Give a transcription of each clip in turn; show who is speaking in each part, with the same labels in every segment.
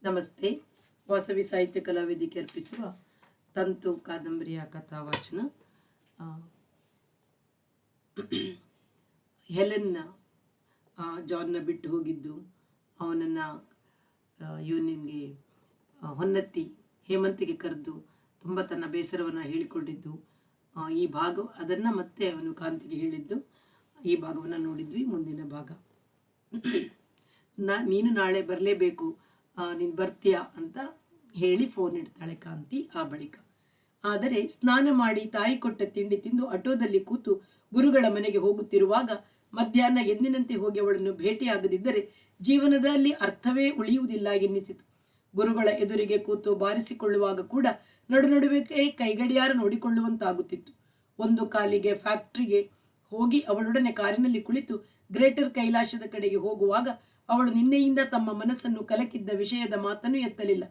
Speaker 1: ನಮಸ್ತೆ. ವಾಸವಿ ಸಾಹಿತ್ಯ ಕಲಾವೇದಿಕೆ ಅರ್ಪಿಸುವ ತಂತು ಕಾದಂಬರಿಯ ಕಥಾವಾಚನ. ಹೆಲೆನ್ನ ಜಾನ್ನ ಬಿಟ್ಟು ಹೋಗಿದ್ದು, ಅವನನ್ನು ಯೂನಿಯನ್ಗೆ ಹೊನ್ನತ್ತಿ ಹೇಮಂತಿಗೆ ಕರೆದು ತುಂಬ ತನ್ನ ಬೇಸರವನ್ನು ಹೇಳಿಕೊಂಡಿದ್ದು, ಈ ಭಾಗ ಅದನ್ನು ಮತ್ತೆ ಅವನು ಕಾಂತಿಗೆ ಹೇಳಿದ್ದು. ಈ ಭಾಗವನ್ನು ನೋಡಿದ್ವಿ. ಮುಂದಿನ ಭಾಗ, ನೀನು ನಾಳೆ ಬರಲೇಬೇಕು, ನೀನು ಬರ್ತೀಯಾ ಅಂತ ಹೇಳಿ ಫೋನ್ ಇಡ್ತಾಳೆ ಕಾಂತಿ. ಆ ಬಳಿಕ ಆದರೆ ಸ್ನಾನ ಮಾಡಿ ತಾಯಿ ಕೊಟ್ಟ ತಿಂಡಿ ತಿಂದು ಆಟೋದಲ್ಲಿ ಕೂತು ಗುರುಗಳ ಮನೆಗೆ ಹೋಗುತ್ತಿರುವಾಗ ಮಧ್ಯಾಹ್ನ ಎಂದಿನಂತೆ ಹೋಗಿ ಅವಳನ್ನು ಭೇಟಿಯಾಗದಿದ್ದರೆ ಜೀವನದಲ್ಲಿ ಅರ್ಥವೇ ಉಳಿಯುವುದಿಲ್ಲ ಎನ್ನಿಸಿತು. ಗುರುಗಳ ಎದುರಿಗೆ ಕೂತು ಬಾರಿಸಿಕೊಳ್ಳುವಾಗ ಕೂಡ ನಡುವೆ ಕೈಗಡಿಯಾರ ನೋಡಿಕೊಳ್ಳುವಂತಾಗುತ್ತಿತ್ತು. ಒಂದು ಕಾಲಿಗೆ ಫ್ಯಾಕ್ಟ್ರಿಗೆ ಹೋಗಿ ಅವಳೊಡನೆ ಕಾರಿನಲ್ಲಿ ಕುಳಿತು ಗ್ರೇಟರ್ ಕೈಲಾಸದ ಕಡೆಗೆ ಹೋಗುವಾಗ ಅವಳು ನಿನ್ನೆಯಿಂದ ತಮ್ಮ ಮನಸ್ಸನ್ನು ಕಲಕಿದ್ದ ವಿಷಯದ ಮಾತನ್ನು ಎತ್ತಲಿಲ್ಲ.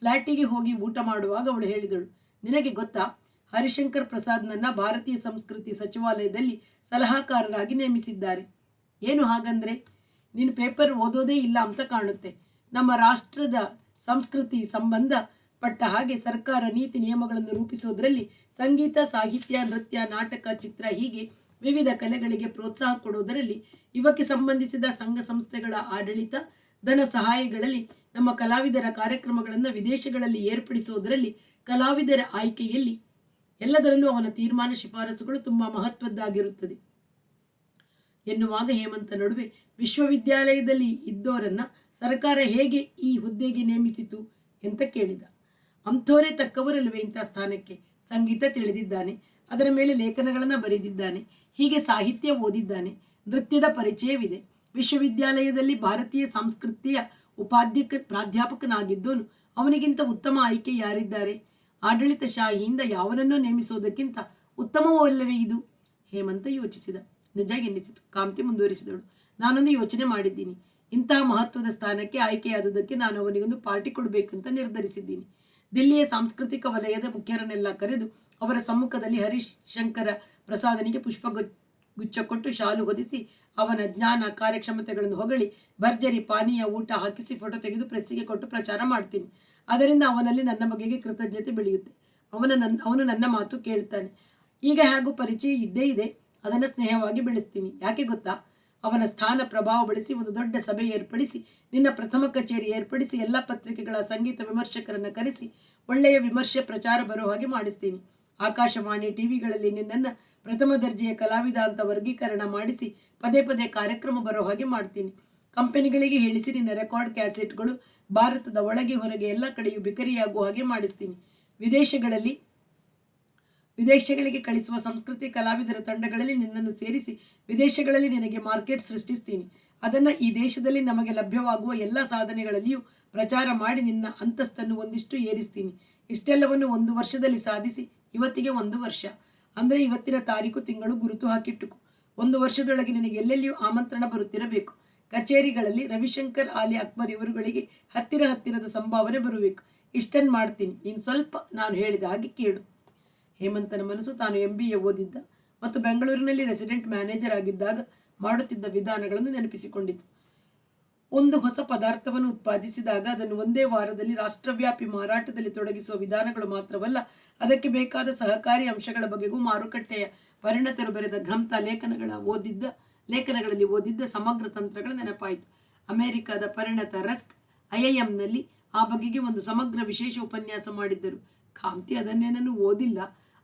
Speaker 1: ಫ್ಲ್ಯಾಟಿಗೆ ಹೋಗಿ ಊಟ ಮಾಡುವಾಗ ಅವಳು ಹೇಳಿದಳು, ನಿನಗೆ ಗೊತ್ತಾ, ಹರಿಶಂಕರ್ ಪ್ರಸಾದ್ನನ್ನ ಭಾರತೀಯ ಸಂಸ್ಕೃತಿ ಸಚಿವಾಲಯದಲ್ಲಿ ಸಲಹಾಕಾರರಾಗಿ ನೇಮಿಸಿದ್ದಾರೆ. ಏನು ಹಾಗಂದ್ರೆ? ನೀನು ಪೇಪರ್ ಓದೋದೇ ಇಲ್ಲ ಅಂತ ಕಾಣುತ್ತೆ. ನಮ್ಮ ರಾಷ್ಟ್ರದ ಸಂಸ್ಕೃತಿ ಸಂಬಂಧ ಪಟ್ಟ ಹಾಗೆ ಸರ್ಕಾರ ನೀತಿ ನಿಯಮಗಳನ್ನು ರೂಪಿಸೋದ್ರಲ್ಲಿ ಸಂಗೀತ, ಸಾಹಿತ್ಯ, ನೃತ್ಯ, ನಾಟಕ, ಚಿತ್ರ ಹೀಗೆ ವಿವಿಧ ಕಲೆಗಳಿಗೆ ಪ್ರೋತ್ಸಾಹ ಕೊಡುವುದರಲ್ಲಿ, ಇವಕ್ಕೆ ಸಂಬಂಧಿಸಿದ ಸಂಘ ಸಂಸ್ಥೆಗಳ ಆಡಳಿತ, ಧನ ಸಹಾಯಗಳಲ್ಲಿ, ನಮ್ಮ ಕಲಾವಿದರ ಕಾರ್ಯಕ್ರಮಗಳನ್ನು ವಿದೇಶಗಳಲ್ಲಿ ಏರ್ಪಡಿಸುವುದರಲ್ಲಿ, ಕಲಾವಿದರ ಆಯ್ಕೆಯಲ್ಲಿ, ಎಲ್ಲದರಲ್ಲೂ ಅವನ ತೀರ್ಮಾನ ಶಿಫಾರಸುಗಳು ತುಂಬಾ ಮಹತ್ವದ್ದಾಗಿರುತ್ತದೆ ಎನ್ನುವಾಗ ಹೇಮಂತ ನಡುವೆ, ವಿಶ್ವವಿದ್ಯಾಲಯದಲ್ಲಿ ಇದ್ದವರನ್ನ ಸರ್ಕಾರ ಹೇಗೆ ಈ ಹುದ್ದೆಗೆ ನೇಮಿಸಿತು ಅಂತ ಕೇಳಿದ. ಅಂಥವರೇ ತಕ್ಕವರಲ್ವೇ ಇಂಥ ಸ್ಥಾನಕ್ಕೆ? ಸಂಗೀತ ತಿಳಿದಿದ್ದಾನೆ, ಅದರ ಮೇಲೆ ಲೇಖನಗಳನ್ನು ಬರೆದಿದ್ದಾನೆ, ಹೀಗೆ ಸಾಹಿತ್ಯ ಓದಿದ್ದಾನೆ, ನೃತ್ಯದ ಪರಿಚಯವಿದೆ, ವಿಶ್ವವಿದ್ಯಾಲಯದಲ್ಲಿ ಭಾರತೀಯ ಸಂಸ್ಕೃತಿಯ ಪ್ರಾಧ್ಯಾಪಕನಾಗಿದ್ದೋನು, ಅವನಿಗಿಂತ ಉತ್ತಮ ಆಯ್ಕೆ ಯಾರಿದ್ದಾರೆ? ಆಡಳಿತಶಾಹಿಯಿಂದ ಯಾವನನ್ನೋ ನೇಮಿಸೋದಕ್ಕಿಂತ ಉತ್ತಮವಲ್ಲವೇ ಇದು? ಹೇಮಂತ ಯೋಚಿಸಿದ. ನಿಜ ಎನ್ನಿಸಿತು. ಕಾಂತಿ ಮುಂದುವರಿಸಿದಳು, ನಾನೊಂದು ಯೋಚನೆ ಮಾಡಿದ್ದೀನಿ. ಇಂತಹ ಮಹತ್ವದ ಸ್ಥಾನಕ್ಕೆ ಆಯ್ಕೆಯಾದುದಕ್ಕೆ ನಾನು ಅವನಿಗೊಂದು ಪಾರ್ಟಿ ಕೊಡಬೇಕು ಅಂತ ನಿರ್ಧರಿಸಿದ್ದೀನಿ. ದಿಲ್ಲಿಯ ಸಾಂಸ್ಕೃತಿಕ ವಲಯದ ಮುಖ್ಯರನ್ನೆಲ್ಲ ಕರೆದು ಅವರ ಸಮ್ಮುಖದಲ್ಲಿ ಹರಿಶಂಕರ ಪ್ರಸಾದನಿಗೆ ಗುಚ್ಛ ಕೊಟ್ಟು ಶಾಲು ಹೊದಿಸಿ ಅವನ ಜ್ಞಾನ ಕಾರ್ಯಕ್ಷಮತೆಗಳನ್ನು ಹೊಗಳಿ ಭರ್ಜರಿ ಪಾನೀಯ ಊಟ ಹಾಕಿಸಿ ಫೋಟೋ ತೆಗೆದು ಪ್ರೆಸ್ಸಿಗೆ ಕೊಟ್ಟು ಪ್ರಚಾರ ಮಾಡ್ತೀನಿ. ಅದರಿಂದ ಅವನಲ್ಲಿ ನನ್ನ ಬಗೆಗೆ ಕೃತಜ್ಞತೆ ಬೆಳೆಯುತ್ತೆ. ಅವನು ನನ್ನ ಮಾತು ಕೇಳ್ತಾನೆ. ಈಗ ಹಾಗೂ ಪರಿಚಯ ಇದ್ದೇ ಇದೆ, ಅದನ್ನು ಸ್ನೇಹವಾಗಿ ಬೆಳೆಸ್ತೀನಿ. ಯಾಕೆ ಗೊತ್ತಾ? ಅವನ ಸ್ಥಾನ ಪ್ರಭಾವ ಬಳಸಿ ಒಂದು ದೊಡ್ಡ ಸಭೆ ಏರ್ಪಡಿಸಿ, ನಿನ್ನ ಪ್ರಥಮ ಕಚೇರಿ ಏರ್ಪಡಿಸಿ, ಎಲ್ಲ ಪತ್ರಿಕೆಗಳ ಸಂಗೀತ ವಿಮರ್ಶಕರನ್ನ ಕರೆಸಿ ಒಳ್ಳೆಯ ವಿಮರ್ಶೆ ಪ್ರಚಾರ ಬರೋ ಹಾಗೆ ಮಾಡಿಸ್ತೀನಿ. ಆಕಾಶವಾಣಿ ಟಿವಿಗಳಲ್ಲಿ ನಿನ್ನನ್ನು ಪ್ರಥಮ ದರ್ಜೆಯ ಕಲಾವಿದ ಅಂತ ವರ್ಗೀಕರಣ ಮಾಡಿಸಿ ಪದೇ ಪದೇ ಕಾರ್ಯಕ್ರಮ ಬರೋ ಹಾಗೆ ಮಾಡ್ತೀನಿ. ಕಂಪನಿಗಳಿಗೆ ಹೇಳಿಸಿ ನಿನ್ನ ರೆಕಾರ್ಡ್ ಕ್ಯಾಸೆಟ್ಗಳು ಭಾರತದ ಒಳಗೆ ಹೊರಗೆ ಎಲ್ಲ ಕಡೆಯೂ ಬಿಕರಿಯಾಗುವ ಹಾಗೆ ಮಾಡಿಸ್ತೀನಿ. ವಿದೇಶಗಳಿಗೆ ಕಳಿಸುವ ಸಂಸ್ಕೃತಿ ಕಲಾವಿದರ ತಂಡಗಳಲ್ಲಿ ನಿನ್ನನ್ನು ಸೇರಿಸಿ ವಿದೇಶಗಳಲ್ಲಿ ನಿನಗೆ ಮಾರ್ಕೆಟ್ ಸೃಷ್ಟಿಸ್ತೀನಿ. ಅದನ್ನು ಈ ದೇಶದಲ್ಲಿ ನಮಗೆ ಲಭ್ಯವಾಗುವ ಎಲ್ಲ ಸಾಧನೆಗಳಲ್ಲಿಯೂ ಪ್ರಚಾರ ಮಾಡಿ ನಿನ್ನ ಅಂತಸ್ತನ್ನು ಒಂದಿಷ್ಟು ಏರಿಸ್ತೀನಿ. ಇಷ್ಟೆಲ್ಲವನ್ನು 1 ವರ್ಷದಲ್ಲಿ ಸಾಧಿಸಿ, ಇವತ್ತಿಗೆ 1 ವರ್ಷ ಅಂದರೆ ಇವತ್ತಿನ ತಾರೀಕು ತಿಂಗಳು ಗುರುತು ಹಾಕಿಟ್ಟುಕು. 1 ವರ್ಷದೊಳಗೆ ನಿನಗೆ ಎಲ್ಲೆಲ್ಲಿಯೂ ಆಮಂತ್ರಣ ಬರುತ್ತಿರಬೇಕು. ಕಚೇರಿಗಳಲ್ಲಿ ರವಿಶಂಕರ್, ಆಲಿ ಅಕ್ಬರ್ ಇವರುಗಳಿಗೆ ಹತ್ತಿರದ ಸಂಭಾವನೆ ಬರಬೇಕು. ಇಷ್ಟನ್ನು ಮಾಡ್ತೀನಿ, ನೀನು ಸ್ವಲ್ಪ ನಾನು ಹೇಳಿದ ಹಾಗೆ ಕೇಳು. ಹೇಮಂತನ ಮನಸ್ಸು ತಾನು MBA ಓದಿದ್ದ ಮತ್ತು ಬೆಂಗಳೂರಿನಲ್ಲಿ ರೆಸಿಡೆಂಟ್ ಮ್ಯಾನೇಜರ್ ಆಗಿದ್ದಾಗ ಮಾಡುತ್ತಿದ್ದ ವಿಧಾನಗಳನ್ನು ನೆನಪಿಸಿಕೊಂಡಿತು. ಒಂದು ಹೊಸ ಪದಾರ್ಥವನ್ನು ಉತ್ಪಾದಿಸಿದಾಗ ಅದನ್ನು ಒಂದೇ ವಾರದಲ್ಲಿ ರಾಷ್ಟ್ರವ್ಯಾಪಿ ಮಾರಾಟದಲ್ಲಿ ತೊಡಗಿಸುವ ವಿಧಾನಗಳು ಮಾತ್ರವಲ್ಲ, ಅದಕ್ಕೆ ಬೇಕಾದ ಸಹಕಾರಿ ಅಂಶಗಳ ಬಗೆಗೂ ಮಾರುಕಟ್ಟೆಯ ಪರಿಣತರು ಬರೆದ ಗ್ರಂಥ ಲೇಖನಗಳಲ್ಲಿ ಓದಿದ್ದ ಸಮಗ್ರ ತಂತ್ರಗಳ ನೆನಪಾಯಿತು. ಅಮೆರಿಕದ ಪರಿಣತ ರಸ್ಕ್ IIMನಲ್ಲಿ ಆ ಬಗೆಗೆ ಒಂದು ಸಮಗ್ರ ವಿಶೇಷ ಉಪನ್ಯಾಸ ಮಾಡಿದ್ದರು. ಕಾಂತಿ ಅದನ್ನೇನನ್ನು ಓದಿಲ್ಲ,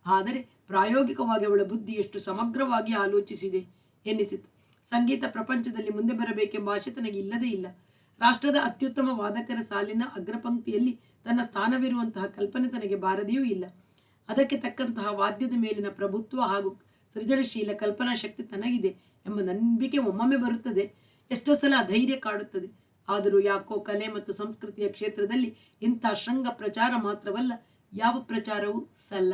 Speaker 1: ಆದರೆ ಪ್ರಾಯೋಗಿಕವಾಗಿ ಅವಳ ಬುದ್ಧಿ ಎಷ್ಟು ಸಮಗ್ರವಾಗಿ ಆಲೋಚಿಸಿದೆ ಎನ್ನಿಸಿತು. ಸಂಗೀತ ಪ್ರಪಂಚದಲ್ಲಿ ಮುಂದೆ ಬರಬೇಕೆಂಬ ಆಶೆ ತನಗೆ ಇಲ್ಲದೇ ಇಲ್ಲ. ರಾಷ್ಟ್ರದ ಅತ್ಯುತ್ತಮ ವಾದಕರ ಸಾಲಿನ ಅಗ್ರಪಂಕ್ತಿಯಲ್ಲಿ ತನ್ನ ಸ್ಥಾನವಿರುವಂತಹ ಕಲ್ಪನೆ ತನಗೆ ಬಾರದೆಯೂ ಇಲ್ಲ. ಅದಕ್ಕೆ ತಕ್ಕಂತಹ ವಾದ್ಯದ ಮೇಲಿನ ಪ್ರಭುತ್ವ ಹಾಗೂ ಸೃಜನಶೀಲ ಕಲ್ಪನಾ ಶಕ್ತಿ ತನಗಿದೆ ಎಂಬ ನಂಬಿಕೆ ಒಮ್ಮೊಮ್ಮೆ ಬರುತ್ತದೆ, ಎಷ್ಟೋ ಸಲ ಅಧೈರ್ಯ ಕಾಡುತ್ತದೆ. ಆದರೂ ಯಾಕೋ ಕಲೆ ಮತ್ತು ಸಂಸ್ಕೃತಿಯ ಕ್ಷೇತ್ರದಲ್ಲಿ ಇಂಥ ಶೃಂಗ ಪ್ರಚಾರ ಮಾತ್ರವಲ್ಲ, ಯಾವ ಪ್ರಚಾರವೂ ಸಲ್ಲ.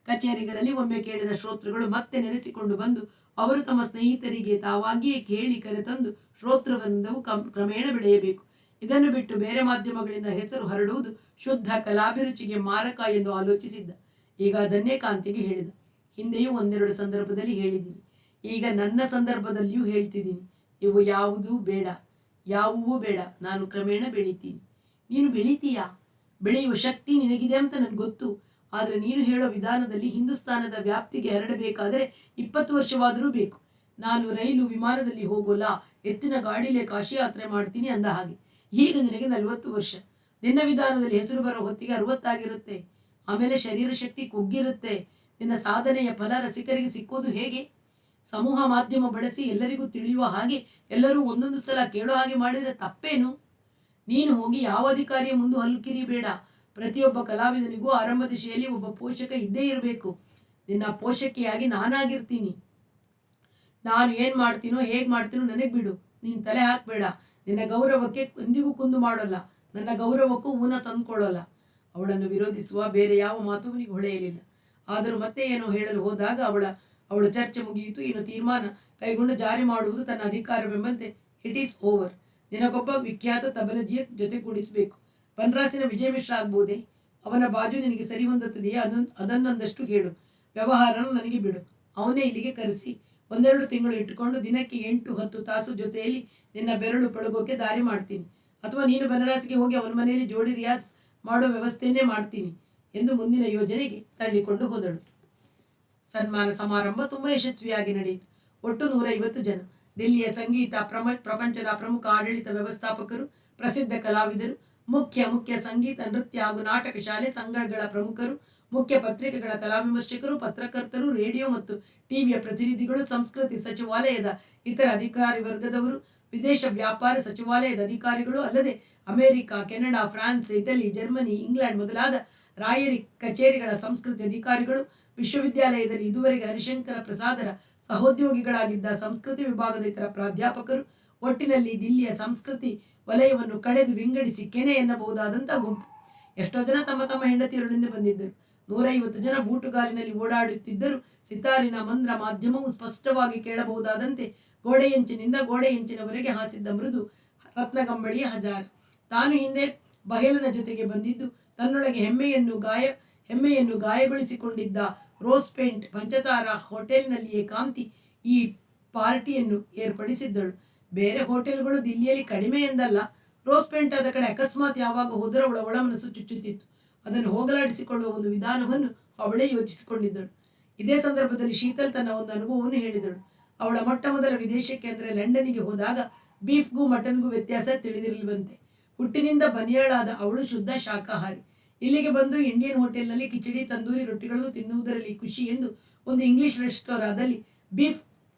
Speaker 1: ಕಚೇರಿಗಳಲ್ಲಿ ಒಮ್ಮೆ ಕೇಳಿದ ಶ್ರೋತೃಗಳು ಮತ್ತೆ ನೆನೆಸಿಕೊಂಡು ಬಂದು ಅವರು ತಮ್ಮ ಸ್ನೇಹಿತರಿಗೆ ತಾವಾಗಿಯೇ ಕೇಳಿ ಕರೆತಂದು ಶ್ರೋತೃವೃಂದವು ಕ್ರಮೇಣ ಬೆಳೆಯಬೇಕು. ಇದನ್ನು ಬಿಟ್ಟು ಬೇರೆ ಮಾಧ್ಯಮಗಳಿಂದ ಹೆಸರು ಹರಡುವುದು ಶುದ್ಧ ಕಲಾಭಿರುಚಿಗೆ ಮಾರಕ ಎಂದು ಆಲೋಚಿಸಿದ್ದ. ಈಗ ಅದನ್ನೇ ಕಾಂತಿಗೆ ಹೇಳಿದ. ಹಿಂದೆಯೂ 1-2 ಸಂದರ್ಭದಲ್ಲಿ ಹೇಳಿದ್ದೀನಿ, ಈಗ ನನ್ನ ಸಂದರ್ಭದಲ್ಲಿಯೂ ಹೇಳ್ತಿದ್ದೀನಿ, ಯಾವುವೂ ಬೇಡ, ನಾನು ಕ್ರಮೇಣ ಬೆಳಿತೀನಿ. ನೀನು ಬೆಳಿತೀಯಾ, ಬೆಳೆಯುವ ಶಕ್ತಿ ನಿನಗಿದೆ ಅಂತ ನನಗೆ ಗೊತ್ತು. ಆದರೆ ನೀನು ಹೇಳೋ ವಿಧಾನದಲ್ಲಿ ಹಿಂದೂಸ್ತಾನದ ವ್ಯಾಪ್ತಿಗೆ ಹರಡಬೇಕಾದರೆ 20 ವರ್ಷವಾದರೂ ಬೇಕು. ನಾನು ರೈಲು ವಿಮಾನದಲ್ಲಿ ಹೋಗೋಲ್ಲ, ಎತ್ತಿನ ಗಾಡಿಲೇ ಕಾಶಿ ಯಾತ್ರೆ ಮಾಡ್ತೀನಿ ಅಂದ ಹಾಗೆ. ಈಗ ನಿನಗೆ 40 ವರ್ಷ. ನಿನ್ನ ವಿಧಾನದಲ್ಲಿ ಹೆಸರು ಬರೋ ಹೊತ್ತಿಗೆ 60 ಆಗಿರುತ್ತೆ. ಆಮೇಲೆ ಶರೀರ ಶಕ್ತಿ ಕುಗ್ಗಿರುತ್ತೆ. ನಿನ್ನ ಸಾಧನೆಯ ಫಲ ರಸಿಕರಿಗೆ ಸಿಕ್ಕೋದು ಹೇಗೆ? ಸಮೂಹ ಮಾಧ್ಯಮ ಬಳಸಿ ಎಲ್ಲರಿಗೂ ತಿಳಿಯುವ ಹಾಗೆ ಎಲ್ಲರೂ ಒಂದೊಂದು ಸಲ ಕೇಳೋ ಹಾಗೆ ಮಾಡಿದರೆ ತಪ್ಪೇನು? ನೀನು ಹೋಗಿ ಯಾವ ಅಧಿಕಾರಿಯ ಮುಂದೆ ಹಲ್ಲು ಕಿರಿಬೇಡ. ಪ್ರತಿಯೊಬ್ಬ ಕಲಾವಿದನಿಗೂ ಆರಂಭ ದಿಶೆಯಲ್ಲಿ ಒಬ್ಬ ಪೋಷಕ ಇದ್ದೇ ಇರಬೇಕು. ನಿನ್ನ ಪೋಷಕಿಯಾಗಿ ನಾನಾಗಿರ್ತೀನಿ. ನಾನು ಏನು ಮಾಡ್ತೀನೋ ಹೇಗೆ ಮಾಡ್ತೀನೋ ನನಗೆ ಬಿಡು. ನೀನು ತಲೆ ಹಾಕಬೇಡ. ನಿನ್ನ ಗೌರವಕ್ಕೆ ಎಂದಿಗೂ ಕುಂದು ಮಾಡೋಲ್ಲ, ನನ್ನ ಗೌರವಕ್ಕೂ ಊನ ತಂದುಕೊಳ್ಳೋಲ್ಲ. ಅವಳನ್ನು ವಿರೋಧಿಸುವ ಬೇರೆ ಯಾವ ಮಾತು ಅವನಿಗೆ ಹೊಳೆಯಲಿಲ್ಲ. ಆದರೂ ಮತ್ತೆ ಏನೋ ಹೇಳಲು ಹೋದಾಗ ಅವಳ ಚರ್ಚೆ ಮುಗಿಯಿತು. ಏನು ತೀರ್ಮಾನ ಕೈಗೊಂಡು ಜಾರಿ ಮಾಡುವುದು ತನ್ನ ಅಧಿಕಾರವೆಂಬಂತೆ ಇಟ್ ಈಸ್ ಓವರ್. ನಿನಗೊಬ್ಬ ವಿಖ್ಯಾತ ತಬಲಜಿಯ ಜೊತೆ ಕೂಡಿಸಬೇಕು. ಬನ್ರಾಸಿನ ವಿಜಯ ಮಿಶ್ರ ಆಗ್ಬೋದೇ? ಅವನ ಬಾಜು ನಿನಗೆ ಸರಿ ಹೊಂದುತ್ತದೆಯೇ? ಅದನ್ನೊಂದಷ್ಟು ಹೇಳು. ವ್ಯವಹಾರನ ನನಗೆ ಬಿಡು. ಅವನೇ ಇಲ್ಲಿಗೆ ಕರೆಸಿ 1-2 ತಿಂಗಳು ಇಟ್ಟುಕೊಂಡು ದಿನಕ್ಕೆ 8-10 ತಾಸು ಜೊತೆಯಲ್ಲಿ ನಿನ್ನ ಬೆರಳು ಪಳಗೋಕೆ ದಾರಿ ಮಾಡ್ತೀನಿ. ಅಥವಾ ನೀನು ಬನರಾಸಿಗೆ ಹೋಗಿ ಅವನ ಮನೆಯಲ್ಲಿ ಜೋಡಿ ರಿಯಾಸ್ ಮಾಡೋ ವ್ಯವಸ್ಥೆಯನ್ನೇ ಮಾಡ್ತೀನಿ ಎಂದು ಮುಂದಿನ ಯೋಜನೆಗೆ ತಳ್ಳಿಕೊಂಡು ಹೋದಳು. ಸನ್ಮಾನ ಸಮಾರಂಭ ತುಂಬ ಯಶಸ್ವಿಯಾಗಿ ನಡೆಯಿತು. ಒಟ್ಟು 150 ಜನ. ದಿಲ್ಲಿಯ ಸಂಗೀತ ಪ್ರಪಂಚದ ಪ್ರಮುಖ ಆಡಳಿತ ವ್ಯವಸ್ಥಾಪಕರು, ಪ್ರಸಿದ್ಧ ಕಲಾವಿದರು, ಮುಖ್ಯ ಸಂಗೀತ, ನೃತ್ಯ ಹಾಗೂ ನಾಟಕ ಶಾಲೆ ಸಂಘಗಳ ಪ್ರಮುಖರು, ಮುಖ್ಯ ಪತ್ರಿಕೆಗಳ ಕಲಾವಿಮರ್ಶಕರು, ಪತ್ರಕರ್ತರು, ರೇಡಿಯೋ ಮತ್ತು ಟಿವಿಯ ಪ್ರತಿನಿಧಿಗಳು, ಸಂಸ್ಕೃತಿ ಸಚಿವಾಲಯದ ಇತರ ಅಧಿಕಾರಿ ವರ್ಗದವರು, ವಿದೇಶ ವ್ಯಾಪಾರ ಸಚಿವಾಲಯದ ಅಧಿಕಾರಿಗಳು, ಅಲ್ಲದೆ America, Canada, France, Italy, Germany, England ಮೊದಲಾದ ರಾಯರಿ ಕಚೇರಿಗಳ ಸಂಸ್ಕೃತಿ ಅಧಿಕಾರಿಗಳು, ವಿಶ್ವವಿದ್ಯಾಲಯದಲ್ಲಿ ಇದುವರೆಗೆ ಹರಿಶಂಕರ ಪ್ರಸಾದರ ಸಹೋದ್ಯೋಗಿಗಳಾಗಿದ್ದ ಸಂಸ್ಕೃತಿ ವಿಭಾಗದ ಇತರ ಪ್ರಾಧ್ಯಾಪಕರು, ಒಟ್ಟಿನಲ್ಲಿ ದಿಲ್ಲಿಯ ಸಂಸ್ಕೃತಿ ವಲಯವನ್ನು ಕಡೆದು ವಿಂಗಡಿಸಿ ಕೆನೆ ಎನ್ನಬಹುದಾದಂಥ ಗುಂಪು. ಎಷ್ಟೋ ಜನ ತಮ್ಮ ತಮ್ಮ ಹೆಂಡತಿಯರೊಂದಿಗೆ ಬಂದಿದ್ದರು. 150 ಜನ ಬೂಟುಗಾಲಿನಲ್ಲಿ ಓಡಾಡುತ್ತಿದ್ದರು. ಸಿತಾರಿನ ಮಂದ್ರ ಮಾಧ್ಯಮವು ಸ್ಪಷ್ಟವಾಗಿ ಕೇಳಬಹುದಾದಂತೆ ಗೋಡೆಯಂಚಿನಿಂದ ಗೋಡೆಯಂಚಿನವರೆಗೆ ಹಾಸಿದ್ದ ಮೃದು ರತ್ನಗಂಬಳಿಯ ಹಜಾರ. ತಾನು ಹಿಂದೆ ಬಹೇಲನ ಜೊತೆಗೆ ಬಂದಿದ್ದು ತನ್ನೊಳಗೆ ಹೆಮ್ಮೆಯನ್ನು ಗಾಯಗೊಳಿಸಿಕೊಂಡಿದ್ದ ರೋಸ್ ಪೇಂಟ್ ಪಂಚತಾರ ಹೋಟೆಲ್ನಲ್ಲಿಯೇ ಕಾಂತಿ ಈ ಪಾರ್ಟಿಯನ್ನು ಏರ್ಪಡಿಸಿದ್ದಳು. ಬೇರೆ ಹೋಟೆಲ್ಗಳು ದಿಲ್ಲಿಯಲ್ಲಿ ಕಡಿಮೆ ಎಂದಲ್ಲ, ರೋಸ್ ಪೇಂಟ್ ಆದ ಕಡೆ ಅಕಸ್ಮಾತ್ ಯಾವಾಗ ಹೋದರೂ ಅವಳ ಒಳಮನಸ್ಸು ಚುಚ್ಚುತ್ತಿತ್ತು. ಅದನ್ನು ಹೋಗಲಾಡಿಸಿಕೊಳ್ಳುವ ಒಂದು ವಿಧಾನವನ್ನು ಅವಳೇ ಯೋಚಿಸಿಕೊಂಡಿದ್ದಳು. ಇದೇ ಸಂದರ್ಭದಲ್ಲಿ ಶೀತಲ್ ತನ್ನ ಒಂದು ಅನುಭವವನ್ನು ಹೇಳಿದಳು. ಅವಳ ಮೊಟ್ಟ ಮೊದಲ ವಿದೇಶಕ್ಕೆ ಅಂದರೆ ಲಂಡನ್ನಿಗೆ ಹೋದಾಗ ಬೀಫ್ಗೂ ಮಟನ್ಗೂ ವ್ಯತ್ಯಾಸ ತಿಳಿದಿರಲಿರುವಂತೆ. ಹುಟ್ಟಿನಿಂದ ಬನಿಯಾಳಾದ ಅವಳು ಶುದ್ಧ ಶಾಕಾಹಾರಿ. ಇಲ್ಲಿಗೆ ಬಂದು ಇಂಡಿಯನ್ ಹೋಟೆಲ್ನಲ್ಲಿ ಕಿಚಡಿ, ತಂದೂರಿ ರೊಟ್ಟಿಗಳನ್ನು ತಿನ್ನುವುದರಲ್ಲಿ ಖುಷಿ ಎಂದು ಒಂದು ಇಂಗ್ಲಿಷ್ ರೆಸ್ಟೋರಾದಲ್ಲಿ ಬೀಫ್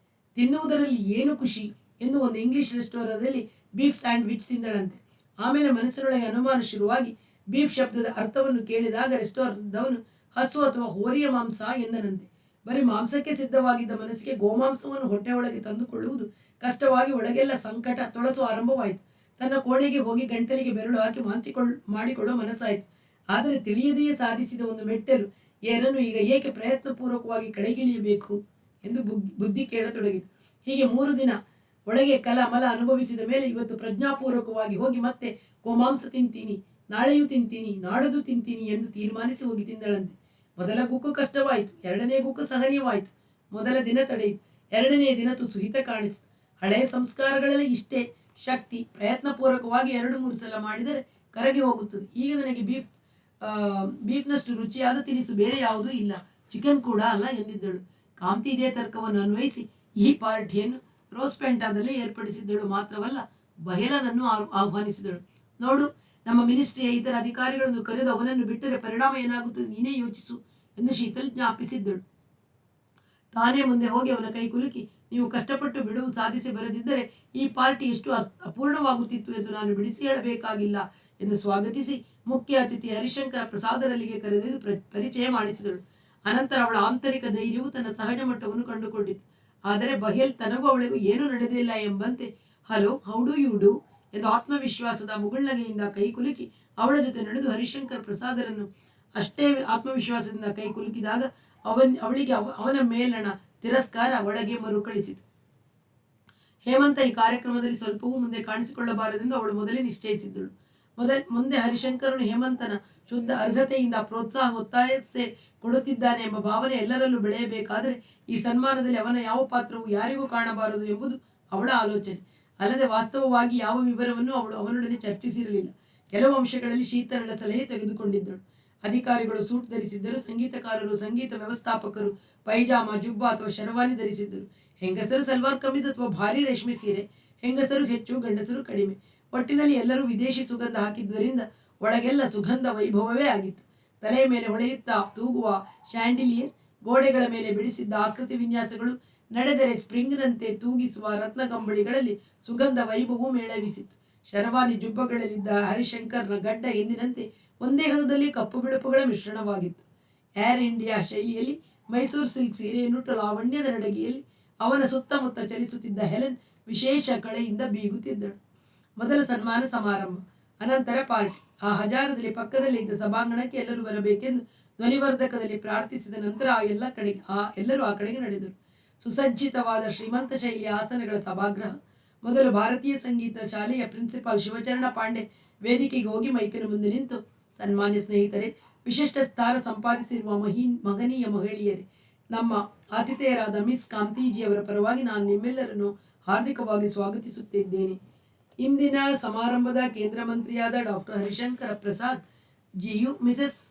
Speaker 1: ತಿನ್ನುವುದರಲ್ಲಿ ಏನು ಖುಷಿ ಎಂದು ಒಂದು ಇಂಗ್ಲಿಷ್ ರೆಸ್ಟೋರಾದಲ್ಲಿ ಬೀಫ್ ಸ್ಯಾಂಡ್ವಿಚ್ ತಿಂದಳಂತೆ. ಆಮೇಲೆ ಮನಸ್ಸಿನೊಳಗೆ ಅನುಮಾನ ಶುರುವಾಗಿ ಬೀಫ್ ಶಬ್ದದ ಅರ್ಥವನ್ನು ಕೇಳಿದಾಗ ರೆಸ್ಟೋರೆಂಟ್ದವನು ಹಸು ಅಥವಾ ಹೋರಿಯ ಮಾಂಸ ಎಂದನಂತೆ. ಬರೀ ಮಾಂಸಕ್ಕೆ ಸಿದ್ಧವಾಗಿದ್ದ ಮನಸ್ಸಿಗೆ ಗೋಮಾಂಸವನ್ನು ಹೊಟ್ಟೆಯೊಳಗೆ ತಂದುಕೊಳ್ಳುವುದು ಕಷ್ಟವಾಗಿ ಒಳಗೆಲ್ಲ ಸಂಕಟ ತೊಳಸು ಆರಂಭವಾಯಿತು. ತನ್ನ ಕೋಣೆಗೆ ಹೋಗಿ ಗಂಟಲಿಗೆ ಬೆರಳು ಹಾಕಿ ಮಾಡಿಕೊಳ್ಳೋ ಮನಸ್ಸಾಯಿತು. ಆದರೆ ತಿಳಿಯದೆಯೇ ಸಾಧಿಸಿದ ಒಂದು ಮೆಟ್ಟಲು ಏನನ್ನು ಈಗ ಏಕೆ ಪ್ರಯತ್ನಪೂರ್ವಕವಾಗಿ ಕೆಳಗಿಳಿಯಬೇಕು ಎಂದು ಬುದ್ಧಿ ಕೇಳತೊಡಗಿತು. ಹೀಗೆ 3 ದಿನ ಒಳಗೆ ಮಲ ಅನುಭವಿಸಿದ ಮೇಲೆ ಇವತ್ತು ಪ್ರಜ್ಞಾಪೂರ್ವಕವಾಗಿ ಹೋಗಿ ಮತ್ತೆ ಗೋಮಾಂಸ ತಿಂತೀನಿ, ನಾಳೆಯೂ ತಿಂತೀನಿ, ನಾಡದು ತಿಂತೀನಿ ಎಂದು ತೀರ್ಮಾನಿಸಿ ಹೋಗಿ ತಿಂದಳಂತೆ. ಮೊದಲ ಗುಕ್ಕು ಕಷ್ಟವಾಯಿತು, 2ನೇ ಗುಕ್ಕು ಸಹನೀಯವಾಯಿತು. ಮೊದಲ ದಿನ ತಡೆಯಿತು, 2ನೇ ದಿನ ತುಸು ಹಿತ ಕಾಣಿಸಿತು. ಹಳೆಯ ಸಂಸ್ಕಾರಗಳಲ್ಲಿ ಇಷ್ಟೇ ಶಕ್ತಿ. ಪ್ರಯತ್ನಪೂರ್ವಕವಾಗಿ 2-3 ಸಲ ಮಾಡಿದರೆ ಕರಗಿ ಹೋಗುತ್ತದೆ. ಈಗ ನನಗೆ ಬೀಫ್ನಷ್ಟು ರುಚಿಯಾದ ತಿನಿಸು ಬೇರೆ ಯಾವುದೂ ಇಲ್ಲ, ಚಿಕನ್ ಕೂಡ ಅಲ್ಲ ಎಂದಿದ್ದಳು. ಕಾಂತಿ ಇದೇ ತರ್ಕವನ್ನು ಅನ್ವಯಿಸಿ ಈ ಪಾರ್ಟಿಯನ್ನು ರೋಸ್ಪೆಂಟಾದಲ್ಲಿ ಏರ್ಪಡಿಸಿದ್ದಳು. ಮಾತ್ರವಲ್ಲ, ಬಹೇಲನನ್ನು ಆಹ್ವಾನಿಸಿದಳು. ನೋಡು, ನಮ್ಮ ಮಿನಿಸ್ಟ್ರಿಯ ಇತರ ಅಧಿಕಾರಿಗಳನ್ನು ಕರೆದು ಅವನನ್ನು ಬಿಟ್ಟರೆ ಪರಿಣಾಮ ಏನಾಗುತ್ತದೆ ನೀನೇ ಯೋಚಿಸು ಎಂದು ಶೀತಲ್ ಜ್ಞಾಪಿಸಿದ್ದಳು. ತಾನೇ ಮುಂದೆ ಹೋಗಿ ಅವನ ಕೈ ಕುಲುಕಿ, ನೀವು ಕಷ್ಟಪಟ್ಟು ಬಿಡುವು ಸಾಧಿಸಿ ಬರದಿದ್ದರೆ ಈ ಪಾರ್ಟಿ ಎಷ್ಟು ಅಪೂರ್ಣವಾಗುತ್ತಿತ್ತು ಎಂದು ನಾನು ಬಿಡಿಸಿ ಹೇಳಬೇಕಾಗಿಲ್ಲ ಎಂದು ಸ್ವಾಗತಿಸಿ ಮುಖ್ಯ ಅತಿಥಿ ಹರಿಶಂಕರ ಪ್ರಸಾದರಲ್ಲಿಗೆ ಕರೆದೊಯ್ದು ಪರಿಚಯ ಮಾಡಿಸಿದಳು. ಅನಂತರ ಅವಳ ಆಂತರಿಕ ಧೈರ್ಯವು ತನ್ನ ಸಹಜ ಮಟ್ಟವನ್ನು ಕಂಡುಕೊಂಡಿತು. ಆದರೆ ಬಹೇಲ್ ತನಗೂ ಅವಳಿಗೂ ಏನೂ ನಡೆದಿಲ್ಲ ಎಂಬಂತೆ hello, how do you do ಎಂದು ಆತ್ಮವಿಶ್ವಾಸದ ಮುಗುಳ್ನಗೆಯಿಂದ ಕೈ ಕುಲುಕಿ ಅವಳ ಜೊತೆ ನಡೆದು ಹರಿಶಂಕರ್ ಪ್ರಸಾದರನ್ನು ಅಷ್ಟೇ ಆತ್ಮವಿಶ್ವಾಸದಿಂದ ಕೈ ಕುಲುಕಿದಾಗ ಅವಳಿಗೆ ಅವನ ಮೇಲಣ ತಿರಸ್ಕಾರ ಒಳಗೆ ಮರುಕಳಿಸಿತು. ಹೇಮಂತ ಈ ಕಾರ್ಯಕ್ರಮದಲ್ಲಿ ಸ್ವಲ್ಪವೂ ಮುಂದೆ ಕಾಣಿಸಿಕೊಳ್ಳಬಾರದೆಂದು ಅವಳು ಮೊದಲೇ ನಿಶ್ಚಯಿಸಿದ್ದಳು. ಮುಂದೆ ಹರಿಶಂಕರನು ಹೇಮಂತನ ಶುದ್ಧ ಅರ್ಹತೆಯಿಂದ ಪ್ರೋತ್ಸಾಹ ಒತ್ತಾಯಸೆ ಕೊಡುತ್ತಿದ್ದಾನೆ ಎಂಬ ಭಾವನೆ ಎಲ್ಲರಲ್ಲೂ ಬೆಳೆಯಬೇಕಾದರೆ ಈ ಸನ್ಮಾನದಲ್ಲಿ ಅವನ ಯಾವ ಪಾತ್ರವೂ ಯಾರಿಗೂ ಕಾಣಬಾರದು ಎಂಬುದು ಅವಳ ಆಲೋಚನೆ. ಅಲ್ಲದೆ ವಾಸ್ತವವಾಗಿ ಯಾವ ವಿವರವನ್ನು ಅವಳು ಅವನೊಡನೆ ಚರ್ಚಿಸಿರಲಿಲ್ಲ. ಕೆಲವು ಅಂಶಗಳಲ್ಲಿ ಶೀತರಳ ಸಲಹೆ ತೆಗೆದುಕೊಂಡಿದ್ದಳು. ಅಧಿಕಾರಿಗಳು ಸೂಟ್ ಧರಿಸಿದ್ದರು, ಸಂಗೀತಕಾರರು, ಸಂಗೀತ ವ್ಯವಸ್ಥಾಪಕರು ಪೈಜಾಮ, ಜುಬ್ಬ ಅಥವಾ ಶರವಾನಿ ಧರಿಸಿದ್ದರು. ಹೆಂಗಸರು ಸಲ್ವಾರ್ ಕಮೀಸ್ ಅಥವಾ ಭಾರಿ ರೇಷ್ಮೆ ಸೀರೆ. ಹೆಂಗಸರು ಹೆಚ್ಚು, ಗಂಡಸರು ಕಡಿಮೆ. ಒಟ್ಟಿನಲ್ಲಿ ಎಲ್ಲರೂ ವಿದೇಶಿ ಸುಗಂಧ ಹಾಕಿದ್ದರಿಂದ ಒಳಗೆಲ್ಲ ಸುಗಂಧ ವೈಭವವೇ ಆಗಿತ್ತು. ತಲೆಯ ಮೇಲೆ ಹೊಳೆಯುತ್ತಾ ತೂಗುವ ಶ್ಯಾಂಡಿಲಿಯರ್, ಗೋಡೆಗಳ ಮೇಲೆ ಬಿಡಿಸಿದ್ದ ಆಕೃತಿ ವಿನ್ಯಾಸಗಳು, ನಡೆದರೆ ಸ್ಪ್ರಿಂಗ್ನಂತೆ ತೂಗಿಸುವ ರತ್ನಗಂಬಳಿಗಳಲ್ಲಿ ಸುಗಂಧ ವೈಭವವು ಮೇಳವಿಸಿತ್ತು. ಶರವಾನಿ ಜುಬ್ಬಗಳಲ್ಲಿದ್ದ ಹರಿಶಂಕರ್ನ ಗಡ್ಡ ಎಂದಿನಂತೆ ಒಂದೇ ಹದದಲ್ಲಿ ಕಪ್ಪು ಬಿಳುಪುಗಳ ಮಿಶ್ರಣವಾಗಿತ್ತು. ಏರ್ ಇಂಡಿಯಾ ಶೈಲಿಯಲ್ಲಿ ಮೈಸೂರು ಸಿಲ್ಕ್ ಸೀರೆಯನ್ನುಟ್ಟು ಲಾವಣ್ಯದ ನಡಗೆಯಲ್ಲಿ ಅವನ ಸುತ್ತಮುತ್ತ ಚಲಿಸುತ್ತಿದ್ದ ಹೆಲೆನ್ ವಿಶೇಷ ಕಳೆಯಿಂದ ಬೀಗುತ್ತಿದ್ದಳು. ಮೊದಲ ಸನ್ಮಾನ ಸಮಾರಂಭ, ಅನಂತರ ಪಾರ್ಟಿ. ಆ ಹಜಾರದಲ್ಲಿ ಪಕ್ಕದಲ್ಲಿ ಇದ್ದ ಸಭಾಂಗಣಕ್ಕೆ ಎಲ್ಲರೂ ಬರಬೇಕೆಂದು ಧ್ವನಿವರ್ಧಕದಲ್ಲಿ ಪ್ರಾರ್ಥಿಸಿದ ನಂತರ ಎಲ್ಲರೂ ಆ ಕಡೆಗೆ ನಡೆದರು. ಸುಸಜ್ಜಿತವಾದ ಶ್ರೀಮಂತ ಶೈಲಿಯ ಆಸನಗಳ ಸಭಾಗೃಹ. ಮೊದಲು ಭಾರತೀಯ ಸಂಗೀತ ಶಾಲೆಯ ಪ್ರಿನ್ಸಿಪಾಲ್ ಶಿವಚರಣ ಪಾಂಡೆ ವೇದಿಕೆಗೆ ಹೋಗಿ ಮೈಕನ ಮುಂದೆ ನಿಂತು, ಸನ್ಮಾನ್ಯ ಸ್ನೇಹಿತರೆ, ವಿಶಿಷ್ಟ ಸ್ಥಾನ ಸಂಪಾದಿಸಿರುವ ಮಹನೀಯ ಮಹಿಳೆಯರೇ, ನಮ್ಮ ಆತಿಥೇಯರಾದ ಮಿಸ್ ಕಾಂತೀಜಿಯವರ ಪರವಾಗಿ ನಾನು ನಿಮ್ಮೆಲ್ಲರನ್ನು ಹಾರ್ದಿಕವಾಗಿ ಸ್ವಾಗತಿಸುತ್ತಿದ್ದೇನೆ. ಇಂದಿನ ಸಮಾರಂಭದ ಕೇಂದ್ರ ಮಂತ್ರಿಯಾದ doctor Harishankara Prasad ಜಿಯು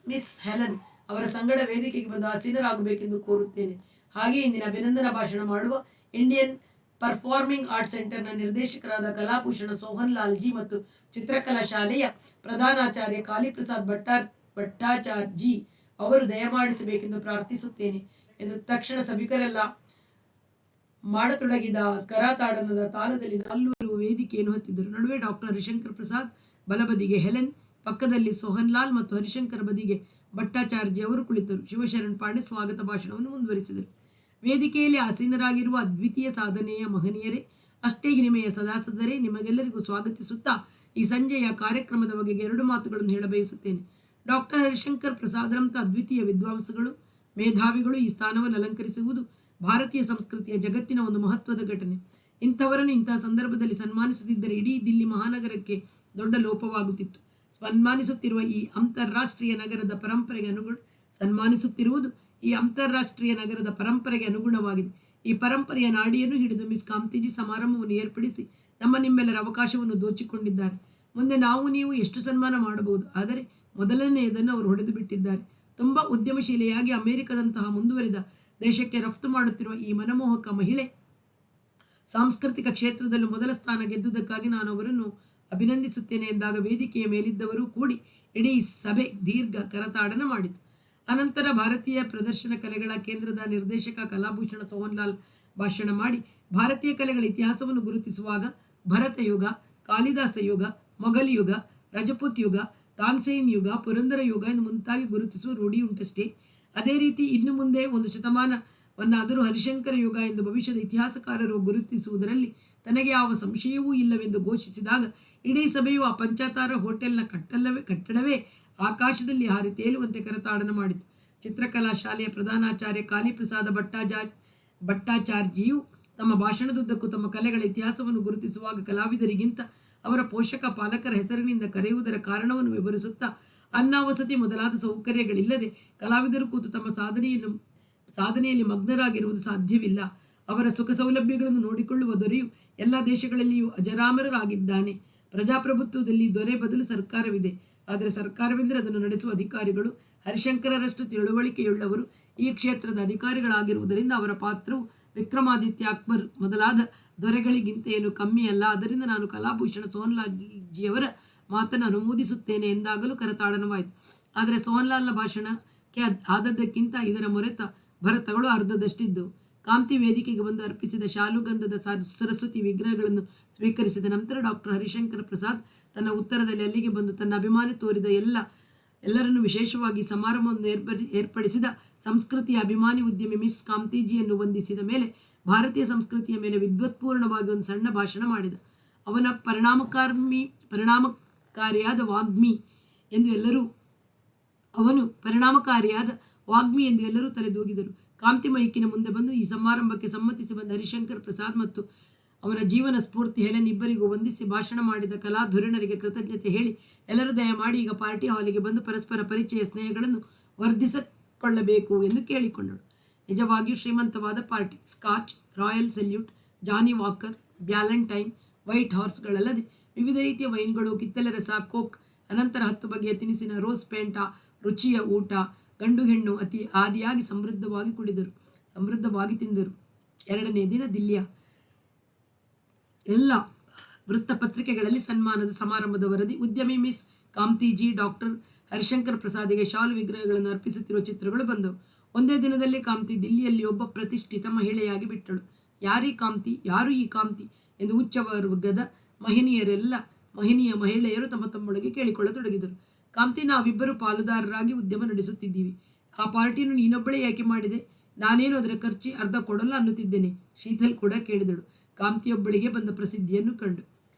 Speaker 1: miss Helen ಅವರ ಸಂಗಡ ವೇದಿಕೆಗೆ ಬಂದು ಆಸೀನರಾಗಬೇಕೆಂದು ಕೋರುತ್ತೇನೆ. ಹಾಗೆ ಇಂದಿನ ಅಭಿನಂದನಾ ಭಾಷಣ ಮಾಡುವ ಇಂಡಿಯನ್ ಪರ್ಫಾರ್ಮಿಂಗ್ ಆರ್ಟ್ ಸೆಂಟರ್ನ ನಿರ್ದೇಶಕರಾದ ಕಲಾಭೂಷಣ ಸೋಹನ್ ಲಾಲ್ ಜಿ ಮತ್ತು ಚಿತ್ರಕಲಾ ಶಾಲೆಯ ಪ್ರಧಾನಾಚಾರ್ಯ ಕಾಳಿಪ್ರಸಾದ್ ಭಟ್ಟಾಚಾರ್ಯ ಜಿ ಅವರು ದಯಮಾಡಿಸಬೇಕೆಂದು ಪ್ರಾರ್ಥಿಸುತ್ತೇನೆ ಎಂದು ತಕ್ಷಣ ಸಭಿಕರೆಲ್ಲ ಮಾಡತೊಡಗಿದ ಕರಾತಾಡನದ ತಾಳದಲ್ಲಿ ನಾಲ್ವರು ವೇದಿಕೆಯನ್ನು ಹತ್ತಿದ್ದರು. ನಡುವೆ ಡಾಕ್ಟರ್ ಹರಿಶಂಕರ್ ಪ್ರಸಾದ್ ಬಲಬದಿಗೆ ಹೆಲೆನ್, ಪಕ್ಕದಲ್ಲಿ ಸೋಹನ್ ಲಾಲ್ ಮತ್ತು ಹರಿಶಂಕರ್ ಬದಿಗೆ ಭಟ್ಟಾಚಾರ್ಜಿ ಅವರು ಕುಳಿತರು. ಶಿವಶರಣ್ ಪಾಂಡೆ ಸ್ವಾಗತ ಭಾಷಣವನ್ನು ಮುಂದುವರಿಸಿದರು. ವೇದಿಕೆಯಲ್ಲಿ ಆಸೀನರಾಗಿರುವ ಅದ್ವಿತೀಯ ಸಾಧನೆಯ ಮಹನೀಯರೇ, ಅಷ್ಟೇ ಹಿರಿಮೆಯ ಸದಾಸದರೇ, ನಿಮಗೆಲ್ಲರಿಗೂ ಸ್ವಾಗತಿಸುತ್ತಾ ಈ ಸಂಜೆಯ ಕಾರ್ಯಕ್ರಮದ ಬಗೆಗೆ 2 ಮಾತುಗಳನ್ನು ಹೇಳಬಯಸುತ್ತೇನೆ. ಡಾಕ್ಟರ್ ಹರಿಶಂಕರ್ ಪ್ರಸಾದ್ರಂಥ ಅದ್ವಿತೀಯ ವಿದ್ವಾಂಸಗಳು, ಮೇಧಾವಿಗಳು ಈ ಸ್ಥಾನವನ್ನು ಅಲಂಕರಿಸುವುದು ಭಾರತೀಯ ಸಂಸ್ಕೃತಿಯ ಜಗತ್ತಿನ ಒಂದು ಮಹತ್ವದ ಘಟನೆ. ಇಂಥವರನ್ನು ಇಂತಹ ಸಂದರ್ಭದಲ್ಲಿ ಸನ್ಮಾನಿಸದಿದ್ದರೆ ಇಡೀ ದಿಲ್ಲಿ ಮಹಾನಗರಕ್ಕೆ ದೊಡ್ಡ ಲೋಪವಾಗುತ್ತಿತ್ತು. ಸನ್ಮಾನಿಸುತ್ತಿರುವ ಈ ಅಂತಾರಾಷ್ಟ್ರೀಯ ನಗರದ ಪರಂಪರೆಗೆ ಅನುಗುಣವಾಗಿದೆ. ಈ ಪರಂಪರೆಯ ನಾಡಿಯನ್ನು ಹಿಡಿದು ಮಿಸ್ ಕಾಂತೀಜಿ ಸಮಾರಂಭವನ್ನು ಏರ್ಪಡಿಸಿ ನಿಮ್ಮೆಲ್ಲರ ಅವಕಾಶವನ್ನು ದೋಚಿಕೊಂಡಿದ್ದಾರೆ. ಮುಂದೆ ನಾವು ನೀವು ಎಷ್ಟು ಸನ್ಮಾನ ಮಾಡಬಹುದು, ಆದರೆ ಮೊದಲನೆಯದನ್ನು ಅವರು ಹೊಡೆದು ಬಿಟ್ಟಿದ್ದಾರೆ. ತುಂಬ ಉದ್ಯಮಶೀಲೆಯಾಗಿ ಅಮೆರಿಕದಂತಹ ಮುಂದುವರಿದ ದೇಶಕ್ಕೆ ರಫ್ತು ಮಾಡುತ್ತಿರುವ ಈ ಮನಮೋಹಕ ಮಹಿಳೆ ಸಾಂಸ್ಕೃತಿಕ ಕ್ಷೇತ್ರದಲ್ಲೂ ಮೊದಲ ಸ್ಥಾನ ಗೆದ್ದುದಕ್ಕಾಗಿ ನಾನು ಅವರನ್ನು ಅಭಿನಂದಿಸುತ್ತೇನೆ ಎಂದಾಗ ವೇದಿಕೆಯ ಮೇಲಿದ್ದವರು ಕೂಡಿ ಇಡೀ ಸಭೆ ದೀರ್ಘ ಕರತಾಡನ ಮಾಡಿತು. ಅನಂತರ ಭಾರತೀಯ ಪ್ರದರ್ಶನ ಕಲೆಗಳ ಕೇಂದ್ರದ ನಿರ್ದೇಶಕ ಕಲಾಭೂಷಣ ಸೋಹನ್ ಲಾಲ್ ಭಾಷಣ ಮಾಡಿ, ಭಾರತೀಯ ಕಲೆಗಳ ಇತಿಹಾಸವನ್ನು ಗುರುತಿಸುವಾಗ ಭರತ ಯುಗ, ಕಾಳಿದಾಸ ಯುಗ, ಮೊಘಲ್ ಯುಗ, ರಜಪೂತ್ ಯುಗ, ತಾನ್ಸೇನ್ ಯುಗ, ಪುರಂದರ ಯುಗ ಎಂದು ಮುಂತಾಗಿ ಗುರುತಿಸುವ ರೂಢಿಯುಂಟಷ್ಟೇ. ಅದೇ ರೀತಿ ಇನ್ನು ಮುಂದೆ ಒಂದು ಶತಮಾನವನ್ನಾದರೂ ಹರಿಶಂಕರ ಯುಗ ಎಂದು ಭವಿಷ್ಯದ ಇತಿಹಾಸಕಾರರು ಗುರುತಿಸುವುದರಲ್ಲಿ ತನಗೆ ಯಾವ ಸಂಶಯವೂ ಇಲ್ಲವೆಂದು ಘೋಷಿಸಿದಾಗ ಇಡೀ ಸಭೆಯು ಆ ಪಂಚತಾರ ಹೋಟೆಲ್ನ ಕಟ್ಟಡವೇ ಆಕಾಶದಲ್ಲಿ ಹಾರಿ ತೇಲುವಂತೆ ಕರತಾಡನ ಮಾಡಿತು. ಚಿತ್ರಕಲಾ ಶಾಲೆಯ ಪ್ರಧಾನಾಚಾರ್ಯ ಕಾಳಿಪ್ರಸಾದ ಭಟ್ಟಾಚಾರ್ಜಿಯು ತಮ್ಮ ಭಾಷಣದುದ್ದಕ್ಕೂ ತಮ್ಮ ಕಲೆಗಳ ಇತಿಹಾಸವನ್ನು ಗುರುತಿಸುವಾಗ ಕಲಾವಿದರಿಗಿಂತ ಅವರ ಪೋಷಕ ಪಾಲಕರ ಹೆಸರಿನಿಂದ ಕರೆಯುವುದರ ಕಾರಣವನ್ನು ವಿವರಿಸುತ್ತಾ, ಅನ್ನ ವಸತಿ ಮೊದಲಾದ ಸೌಕರ್ಯಗಳಿಲ್ಲದೆ ಕಲಾವಿದರು ಕೂತು ತಮ್ಮ ಸಾಧನೆಯಲ್ಲಿ ಮಗ್ನರಾಗಿರುವುದು ಸಾಧ್ಯವಿಲ್ಲ. ಅವರ ಸುಖ ಸೌಲಭ್ಯಗಳನ್ನು ನೋಡಿಕೊಳ್ಳುವ ದೊರೆಯು ಎಲ್ಲ ದೇಶಗಳಲ್ಲಿಯೂ ಅಜರಾಮರರಾಗಿದ್ದಾನೆ. ಪ್ರಜಾಪ್ರಭುತ್ವದಲ್ಲಿ ದೊರೆ ಬದಲು ಸರ್ಕಾರವಿದೆ, ಆದರೆ ಸರ್ಕಾರವೆಂದರೆ ಅದನ್ನು ನಡೆಸುವ ಅಧಿಕಾರಿಗಳು. ಹರಿಶಂಕರರಷ್ಟು ತಿಳುವಳಿಕೆಯುಳ್ಳವರು ಈ ಕ್ಷೇತ್ರದ ಅಧಿಕಾರಿಗಳಾಗಿರುವುದರಿಂದ ಅವರ ಪಾತ್ರವು ವಿಕ್ರಮಾದಿತ್ಯ, ಅಕ್ಬರ್ ಮೊದಲಾದ ದೊರೆಗಳಿಗಿಂತ ಏನು ಕಮ್ಮಿಯಲ್ಲ. ಆದ್ದರಿಂದ ನಾನು ಕಲಾಭೂಷಣ ಸೋಹನ್ಲಾಲ್ಜಿಯವರ ಮಾತನ್ನು ಅನುಮೋದಿಸುತ್ತೇನೆ ಎಂದಾಗಲೂ ಕರತಾಡನವಾಯಿತು. ಆದರೆ ಸೋಹನ್ಲಾಲ್ನ ಭಾಷಣಕ್ಕೆ ಆದದ್ದಕ್ಕಿಂತ ಇದರ ಮೊರೆತ ಭರತಗಳು ಅರ್ಧದಷ್ಟಿದ್ದವು. ಕಾಂತಿ ವೇದಿಕೆಗೆ ಬಂದು ಅರ್ಪಿಸಿದ ಶಾಲುಗಂಧದ ಸರಸ್ವತಿ ವಿಗ್ರಹಗಳನ್ನು ಸ್ವೀಕರಿಸಿದ ನಂತರ ಡಾಕ್ಟರ್ ಹರಿಶಂಕರ ಪ್ರಸಾದ್ ತನ್ನ ಉತ್ತರದಲ್ಲಿ ಅಲ್ಲಿಗೆ ಬಂದು ತನ್ನ ಅಭಿಮಾನಿ ತೋರಿದ ಎಲ್ಲರನ್ನು, ವಿಶೇಷವಾಗಿ ಸಮಾರಂಭವನ್ನು ಏರ್ಪಡಿಸಿದ ಸಂಸ್ಕೃತಿಯ ಅಭಿಮಾನಿ ಉದ್ಯಮಿ ಮಿಸ್ ಕಾಂತೀಜಿಯನ್ನು ವಂದಿಸಿದ ಮೇಲೆ ಭಾರತೀಯ ಸಂಸ್ಕೃತಿಯ ಮೇಲೆ ವಿದ್ವತ್ಪೂರ್ಣವಾಗಿ ಒಂದು ಸಣ್ಣ ಭಾಷಣ ಮಾಡಿದ. ಅವನು ಪರಿಣಾಮಕಾರಿಯಾದ ವಾಗ್ಮಿ ಎಂದು ಎಲ್ಲರೂ ತಲೆದೂಗಿದರು. ಕಾಂತಿ ಮೈಕಿನ ಮುಂದೆ ಬಂದು ಈ ಸಮಾರಂಭಕ್ಕೆ ಸಮ್ಮತಿಸಿ ಬಂದ ಹರಿಶಂಕರ್ ಪ್ರಸಾದ್ ಮತ್ತು ಅವನ ಜೀವನ ಸ್ಫೂರ್ತಿ ಹೆಲೆನ್ ಇಬ್ಬರಿಗೂ ವಂದಿಸಿ ಭಾಷಣ ಮಾಡಿದ ಕಲಾಧುರೀಣರಿಗೆ ಕೃತಜ್ಞತೆ ಹೇಳಿ, ಎಲ್ಲರೂ ದಯಮಾಡಿ ಈಗ ಪಾರ್ಟಿ ಹಾಲಿಗೆ ಬಂದು ಪರಸ್ಪರ ಪರಿಚಯ ಸ್ನೇಹಗಳನ್ನು ವರ್ಧಿಸಿಕೊಳ್ಳಬೇಕು ಎಂದು ಕೇಳಿಕೊಂಡಳು. ನಿಜವಾಗಿಯೂ ಶ್ರೀಮಂತವಾದ ಪಾರ್ಟಿ. ಸ್ಕಾಚ್, ರಾಯಲ್ ಸೆಲ್ಯೂಟ್, ಜಾನಿ ವಾಕರ್, ಬ್ಯಾಲೆಂಟೈನ್, ವೈಟ್ ಹಾರ್ಸ್ಗಳಲ್ಲದೆ ವಿವಿಧ ರೀತಿಯ ವೈನ್ಗಳು, ಕಿತ್ತಲೆ ರಸ, ಕೋಕ್, ಅನಂತರ 10 ಬಗೆಯ ತಿನಿಸಿನ ರೋಸ್ ಪೇಂಟ ರುಚಿಯ ಊಟ. ಗಂಡು ಹೆಣ್ಣು ಅತಿ ಆದಿಯಾಗಿ ಸಮೃದ್ಧವಾಗಿ ತಿಂದರು. 2ನೇ ದಿನ ದಿಲ್ಲಿಯ ಎಲ್ಲ ವೃತ್ತಪತ್ರಿಕೆಗಳಲ್ಲಿ ಸನ್ಮಾನದ ಸಮಾರಂಭದ ವರದಿ. ಉದ್ಯಮಿ ಮಿಸ್ ಕಾಮ್ತಿಜಿ ಡಾಕ್ಟರ್ ಹರಿಶಂಕರ್ ಪ್ರಸಾದಿಗೆ ಶಾಲು ವಿಗ್ರಹಗಳನ್ನು ಅರ್ಪಿಸುತ್ತಿರುವ ಚಿತ್ರಗಳು ಬಂದವು. ಒಂದೇ ದಿನದಲ್ಲಿ ಕಾಮ್ತಿ ದಿಲ್ಲಿಯಲ್ಲಿ ಒಬ್ಬ ಪ್ರತಿಷ್ಠಿತ ಮಹಿಳೆಯಾಗಿ ಬಿಟ್ಟಳು. ಯಾರು ಈ ಕಾಮ್ತಿ ಎಂದು ಉಚ್ಚ ವರ್ಗದ ಮಹಿಳೆಯರು ತಮ್ಮೊಳಗೆ ಕೇಳಿಕೊಳ್ಳತೊಡಗಿದರು. ಕಾಮ್ತಿ, ನಾವಿಬ್ಬರು ಪಾಲುದಾರರಾಗಿ ಉದ್ಯಮ ನಡೆಸುತ್ತಿದ್ದೀವಿ. ಆ ಪಾರ್ಟಿಯನ್ನು ನೀನೊಬ್ಬಳೇ ಯಾಕೆ ಮಾಡಿದೆ? ನಾನೇನು ಅದರ ಖರ್ಚಿ ಅರ್ಧ ಕೊಡಲ್ಲ ಅನ್ನುತ್ತಿದ್ದೇನೆ. ಶೀತಲ್ ಕೂಡ ಕೇಳಿದಳು, ಕಾಮ್ತಿಯೊಬ್ಬಳಿಗೆ ಬಂದ ಪ್ರಸಿದ್ಧಿಯನ್ನು ಕಂಡು.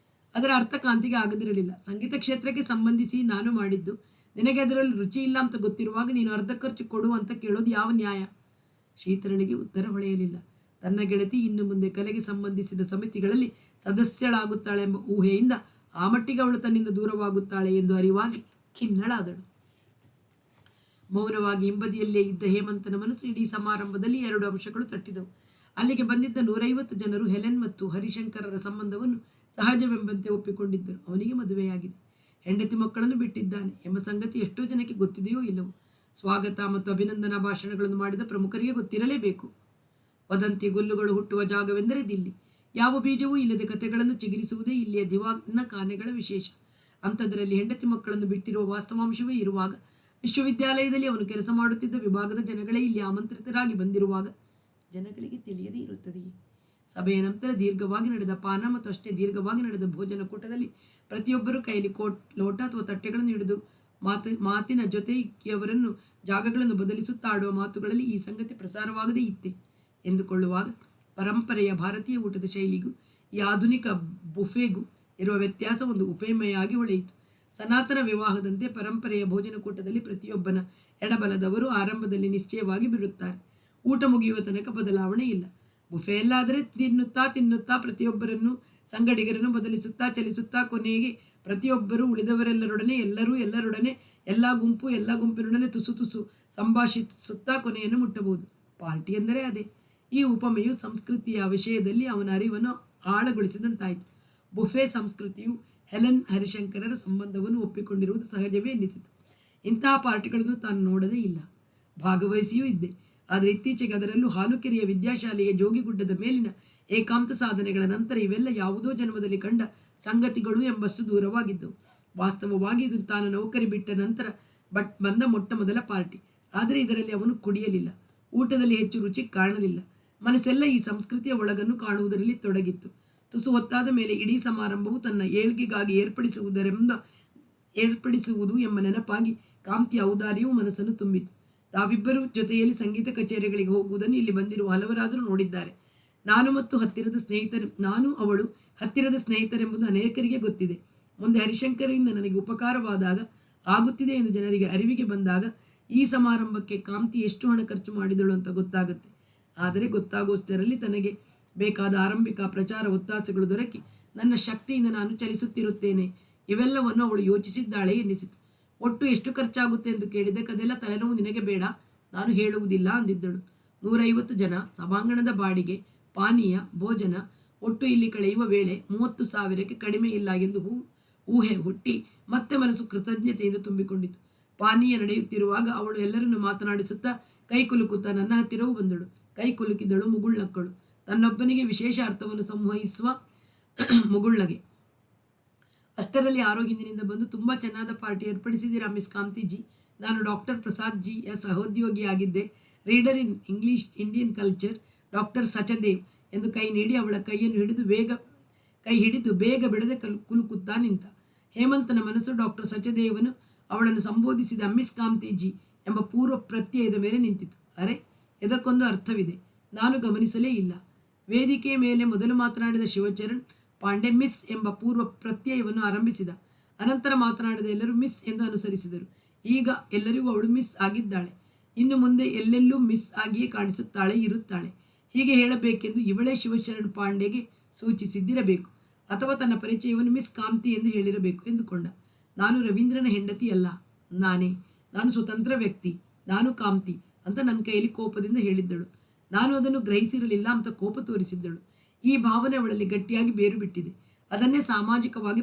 Speaker 1: ಅದರ ಅರ್ಥ ಕಾಂತಿಗೆ ಆಗದಿರಲಿಲ್ಲ. ಸಂಗೀತ ಕ್ಷೇತ್ರಕ್ಕೆ ಸಂಬಂಧಿಸಿ ನಾನು ಮಾಡಿದ್ದು. ನಿನಗೆ ಅದರಲ್ಲಿ ರುಚಿ ಇಲ್ಲ ಅಂತ ಗೊತ್ತಿರುವಾಗ ನೀನು ಅರ್ಧ ಖರ್ಚು ಕೊಡು ಅಂತ ಕೇಳೋದು ಯಾವ ನ್ಯಾಯ? ಶೀತಳನಿಗೆ ಉತ್ತರ ಹೊಳೆಯಲಿಲ್ಲ. ತನ್ನ ಗೆಳತಿ ಇನ್ನು ಮುಂದೆ ಕಲೆಗೆ ಸಂಬಂಧಿಸಿದ ಸಮಿತಿಗಳಲ್ಲಿ ಸದಸ್ಯಳಾಗುತ್ತಾಳೆ ಎಂಬ ಊಹೆಯಿಂದ ಆ ಮಟ್ಟಿಗೆ ಅವಳು ತನ್ನಿಂದ ದೂರವಾಗುತ್ತಾಳೆ ಎಂದು ಅರಿವಾಗಿ ಖಿನ್ನಳಾದಳು. ಮೌನವಾಗಿ ಹಿಂಬದಿಯಲ್ಲೇ ಇದ್ದ ಹೇಮಂತನ ಮನಸ್ಸು ಇಡೀ ಸಮಾರಂಭದಲ್ಲಿ 2 ಅಂಶಗಳು ತಟ್ಟಿದವು. ಅಲ್ಲಿಗೆ ಬಂದಿದ್ದ 150 ಜನರು ಹೆಲೆನ್ ಮತ್ತು ಹರಿಶಂಕರರ ಸಂಬಂಧವನ್ನು ಸಹಜವೆಂಬಂತೆ ಒಪ್ಪಿಕೊಂಡಿದ್ದರು. ಅವನಿಗೆ ಮದುವೆಯಾಗಿದೆ, ಹೆಂಡತಿ ಮಕ್ಕಳನ್ನು ಬಿಟ್ಟಿದ್ದಾನೆ ಎಂಬ ಸಂಗತಿ ಎಷ್ಟೋ ಜನಕ್ಕೆ ಗೊತ್ತಿದೆಯೋ ಇಲ್ಲವೋ. ಸ್ವಾಗತ ಮತ್ತು ಅಭಿನಂದನಾ ಭಾಷಣಗಳನ್ನು ಮಾಡಿದ ಪ್ರಮುಖರಿಗೆ ಗೊತ್ತಿರಲೇಬೇಕು. ವದಂತಿ ಗುಲ್ಲುಗಳು ಹುಟ್ಟುವ ಜಾಗವೆಂದರೆ ದಿಲ್ಲಿ. ಯಾವ ಬೀಜವೂ ಇಲ್ಲದೆ ಕಥೆಗಳನ್ನು ಚಿಗುರಿಸುವುದೇ ಇಲ್ಲಿಯ ದಿವಾನ್ನ ಕಾನೆಗಳ ವಿಶೇಷ. ಅಂಥದ್ರಲ್ಲಿ ಹೆಂಡತಿ ಮಕ್ಕಳನ್ನು ಬಿಟ್ಟಿರುವ ವಾಸ್ತವಾಂಶವೇ ಇರುವಾಗ, ವಿಶ್ವವಿದ್ಯಾಲಯದಲ್ಲಿ ಅವನು ಕೆಲಸ ಮಾಡುತ್ತಿದ್ದ ವಿಭಾಗದ ಜನಗಳೇ ಇಲ್ಲಿ ಆಮಂತ್ರಿತರಾಗಿ ಬಂದಿರುವಾಗ ಜನಗಳಿಗೆ ತಿಳಿಯದೇ ಇರುತ್ತದೆಯೇ? ಸಭೆಯ ನಂತರ ದೀರ್ಘವಾಗಿ ನಡೆದ ಪಾನ ಮತ್ತು ಅಷ್ಟೇ ದೀರ್ಘವಾಗಿ ನಡೆದ ಭೋಜನ ಕೂಟದಲ್ಲಿ ಪ್ರತಿಯೊಬ್ಬರೂ ಕೈಯಲ್ಲಿ ಲೋಟ ಅಥವಾ ತಟ್ಟೆಗಳನ್ನು ಹಿಡಿದು ಮಾತಿನ ಜೊತೆಯವರನ್ನು ಜಾಗಗಳನ್ನು ಬದಲಿಸುತ್ತಾ ಆಡುವ ಮಾತುಗಳಲ್ಲಿ ಈ ಸಂಗತಿ ಪ್ರಸಾರವಾಗದೇ ಇತ್ತೆ ಎಂದುಕೊಳ್ಳುವಾಗ ಪರಂಪರೆಯ ಭಾರತೀಯ ಊಟದ ಶೈಲಿಗೂ ಈ ಆಧುನಿಕ ಬುಫೆಗೂ ಇರುವ ವ್ಯತ್ಯಾಸ ಒಂದು ಉಪಮೆಯಾಗಿ ಹೊಳೆಯಿತು. ಸನಾತನ ವಿವಾಹದಂತೆ ಪರಂಪರೆಯ ಭೋಜನಕೂಟದಲ್ಲಿ ಪ್ರತಿಯೊಬ್ಬನ ಎಡಬಲದವರು ಆರಂಭದಲ್ಲಿ ನಿಶ್ಚಯವಾಗಿ ಬಿಡುತ್ತಾರೆ. ಊಟ ಮುಗಿಯುವ ತನಕ ಬದಲಾವಣೆ ಇಲ್ಲ. ಬುಫೆಯಲ್ಲಾದರೆ ತಿನ್ನುತ್ತಾ ಪ್ರತಿಯೊಬ್ಬರನ್ನು ಸಂಗಡಿಗರನ್ನು ಬದಲಿಸುತ್ತಾ ಚಲಿಸುತ್ತಾ ಕೊನೆಗೆ ಪ್ರತಿಯೊಬ್ಬರು ಉಳಿದವರೆಲ್ಲರೊಡನೆ ಎಲ್ಲರೊಡನೆ ಎಲ್ಲ ಗುಂಪಿನೊಡನೆ ತುಸು ಸಂಭಾಷಿಸುತ್ತಾ ಕೊನೆಯನ್ನು ಮುಟ್ಟಬಹುದು. ಪಾರ್ಟಿ ಎಂದರೆ ಅದೇ. ಈ ಉಪಮೆಯು ಸಂಸ್ಕೃತಿಯ ವಿಷಯದಲ್ಲಿ ಅವನ ಅರಿವನ್ನು ಆಳಗೊಳಿಸಿದಂತಾಯಿತು. ಬುಫೆ ಸಂಸ್ಕೃತಿಯು ಹೆಲೆನ್ ಹರಿಶಂಕರರ ಸಂಬಂಧವನ್ನು ಒಪ್ಪಿಕೊಂಡಿರುವುದು ಸಹಜವೇ ಎನ್ನಿಸಿತು. ಇಂತಹ ಪಾರ್ಟಿಗಳನ್ನು ತಾನು ನೋಡದೇ ಇಲ್ಲ, ಭಾಗವಹಿಸಿಯೂ ಇದ್ದೆ. ಆದರೆ ಇತ್ತೀಚೆಗೆ ಅದರಲ್ಲೂ ಹಾಲುಕೆರೆಯ ವಿದ್ಯಾಶಾಲೆಯ ಜೋಗಿಗುಡ್ಡದ ಮೇಲಿನ ಏಕಾಂತ ಸಾಧನೆಗಳ ನಂತರ ಇವೆಲ್ಲ ಯಾವುದೋ ಜನ್ಮದಲ್ಲಿ ಕಂಡ ಸಂಗತಿಗಳು ಎಂಬಷ್ಟು ದೂರವಾಗಿದ್ದವು. ವಾಸ್ತವವಾಗಿ ಇದು ತಾನು ನೌಕರಿ ಬಿಟ್ಟ ನಂತರ ಬಂದ ಮೊಟ್ಟ ಮೊದಲ ಪಾರ್ಟಿ. ಆದರೆ ಇದರಲ್ಲಿ ಅವನು ಕುಡಿಯಲಿಲ್ಲ, ಊಟದಲ್ಲಿ ಹೆಚ್ಚು ರುಚಿ ಕಾಣಲಿಲ್ಲ. ಮನಸ್ಸೆಲ್ಲ ಈ ಸಂಸ್ಕೃತಿಯ ಒಳಗನ್ನು ಕಾಣುವುದರಲ್ಲಿ ತೊಡಗಿತ್ತು. ತುಸು ಹೊತ್ತಾದ ಮೇಲೆ ಇಡೀ ಸಮಾರಂಭವು ತನ್ನ ಏಳ್ಗೆಗಾಗಿ ಏರ್ಪಡಿಸುವುದು ಎಂಬ ನೆನಪಾಗಿ ಕಾಂತಿಯ ಔದಾರ್ಯವು ಮನಸ್ಸನ್ನು ತುಂಬಿತು. ತಾವಿಬ್ಬರು ಜೊತೆಯಲ್ಲಿ ಸಂಗೀತ ಕಚೇರಿಗಳಿಗೆ ಹೋಗುವುದನ್ನು ಇಲ್ಲಿ ಬಂದಿರುವ ಹಲವರಾದರೂ ನೋಡಿದ್ದಾರೆ. ನಾನು ಅವಳು ಹತ್ತಿರದ ಸ್ನೇಹಿತರೆಂಬುದು ಅನೇಕರಿಗೆ ಗೊತ್ತಿದೆ. ಮುಂದೆ ಹರಿಶಂಕರರಿಂದ ನನಗೆ ಉಪಕಾರವಾದಾಗ, ಆಗುತ್ತಿದೆ ಎಂದು ಜನರಿಗೆ ಅರಿವಿಗೆ ಬಂದಾಗ ಈ ಸಮಾರಂಭಕ್ಕೆ ಕಾಂತಿ ಎಷ್ಟು ಹಣ ಖರ್ಚು ಮಾಡಿದಳು ಅಂತ ಗೊತ್ತಾಗುತ್ತೆ. ಆದರೆ ಗೊತ್ತಾಗುವಷ್ಟರಲ್ಲಿ ತನಗೆ ಬೇಕಾದ ಆರಂಭಿಕ ಪ್ರಚಾರ ಒತ್ತಾಸೆಗಳು ದೊರಕಿ ನನ್ನ ಶಕ್ತಿಯಿಂದ ನಾನು ಚಲಿಸುತ್ತಿರುತ್ತೇನೆ. ಇವೆಲ್ಲವನ್ನು ಅವಳು ಯೋಚಿಸಿದ್ದಾಳೆ ಎನ್ನಿಸಿತು. ಒಟ್ಟು ಎಷ್ಟು ಖರ್ಚಾಗುತ್ತೆ ಎಂದು ಕೇಳಿದ್ದಕ್ಕದೆಲ್ಲ ತಲೆನೋವು ನಿನಗೆ ಬೇಡ, ನಾನು ಹೇಳುವುದಿಲ್ಲ ಅಂದಿದ್ದಳು. 150 ಜನ, ಸಭಾಂಗಣದ ಬಾಡಿಗೆ, ಪಾನೀಯ, ಭೋಜನ, ಒಟ್ಟು ಇಲ್ಲಿ ಕಳೆಯುವ ವೇಳೆ 30,000ಕ್ಕೆ ಕಡಿಮೆ ಇಲ್ಲ ಎಂದು ಊಹೆ ಹುಟ್ಟಿ ಮತ್ತೆ ಮನಸ್ಸು ಕೃತಜ್ಞತೆಯಿಂದ ತುಂಬಿಕೊಂಡಿತು. ಪಾನೀಯ ನಡೆಯುತ್ತಿರುವಾಗ ಅವಳು ಎಲ್ಲರನ್ನು ಮಾತನಾಡಿಸುತ್ತಾ ಕೈ ಕುಲುಕುತ್ತಾ ನನ್ನ ಹತ್ತಿರವೂ ಬಂದಳು. ಕೈ ಕುಲುಕಿದಳು, ಮುಗುಳ್ನಕ್ಕಳು. ತನ್ನೊಬ್ಬನಿಗೆ ವಿಶೇಷ ಅರ್ಥವನ್ನು ಸಂವಹಿಸುವ ಮುಗುಳ್ನಗೆ. ಅಷ್ಟರಲ್ಲಿ ಯಾರೋ ಹಿಂದಿನಿಂದ ಬಂದು, ತುಂಬಾ ಚೆನ್ನಾದ ಪಾರ್ಟಿ ಏರ್ಪಡಿಸಿದ್ದೀರಾ ಮಿಸ್ ಕಾಂತಿಜಿ. ನಾನು ಡಾಕ್ಟರ್ ಪ್ರಸಾದ್ ಜಿಯ ಸಹೋದ್ಯೋಗಿಯಾಗಿದ್ದೆ. Reader in English Indian culture, doctor Sachdev ಎಂದು ಕೈ ನೀಡಿ ಅವಳ ಕೈಯನ್ನು ಹಿಡಿದು ಬೇಗ ಬಿಡದೆ ಕುಲುಕುತ್ತಾ ನಿಂತ. ಹೇಮಂತನ ಮನಸ್ಸು ಡಾಕ್ಟರ್ ಸಚದೇವನು ಅವಳನ್ನು ಸಂಬೋಧಿಸಿದ ಮಿಸ್ ಕಾಂತಿಜಿ ಎಂಬ ಪೂರ್ವ ಪ್ರತ್ಯಯದ ಮೇಲೆ ನಿಂತಿತು. ಅರೆ, ಇದಕ್ಕೊಂದು ಅರ್ಥವಿದೆ, ನಾನು ಗಮನಿಸಲೇ ಇಲ್ಲ. ವೇದಿಕೆಯ ಮೇಲೆ ಮೊದಲು ಮಾತನಾಡಿದ ಶಿವಚರಣ್ ಪಾಂಡೆ ಮಿಸ್ ಎಂಬ ಪೂರ್ವ ಪ್ರತ್ಯಯವನ್ನು ಆರಂಭಿಸಿದ. ಅನಂತರ ಮಾತನಾಡಿದ ಎಲ್ಲರೂ ಮಿಸ್ ಎಂದು ಅನುಸರಿಸಿದರು. ಈಗ ಎಲ್ಲರಿಗೂ ಅವಳು ಮಿಸ್ ಆಗಿದ್ದಾಳೆ. ಇನ್ನು ಮುಂದೆ ಎಲ್ಲೆಲ್ಲೂ ಮಿಸ್ ಆಗಿಯೇ ಕಾಣಿಸುತ್ತಾಳೆ, ಇರುತ್ತಾಳೆ. ಹೀಗೆ ಹೇಳಬೇಕೆಂದು ಇವಳೇ ಶಿವಶರಣ್ ಪಾಂಡೆಗೆ ಸೂಚಿಸಿದ್ದಿರಬೇಕು, ಅಥವಾ ತನ್ನ ಪರಿಚಯವನ್ನು ಮಿಸ್ ಕಾಂತಿ ಎಂದು ಹೇಳಿರಬೇಕು ಎಂದುಕೊಂಡ. ನಾನು ರವೀಂದ್ರನ ಹೆಂಡತಿ ಅಲ್ಲ, ನಾನು ಸ್ವತಂತ್ರ ವ್ಯಕ್ತಿ, ನಾನು ಕಾಂತಿ ಅಂತ ನನ್ನ ಕೈಯಲ್ಲಿ ಕೋಪದಿಂದ ಹೇಳಿದ್ದಳು. ನಾನು ಅದನ್ನು ಗ್ರಹಿಸಿರಲಿಲ್ಲ ಅಂತ ಕೋಪ ತೋರಿಸಿದ್ದಳು. ಈ ಭಾವನೆ ಅವಳಲ್ಲಿ ಗಟ್ಟಿಯಾಗಿ ಬೇರು ಬಿಟ್ಟಿದೆ. ಅದನ್ನೇ ಸಾಮಾಜಿಕವಾಗಿ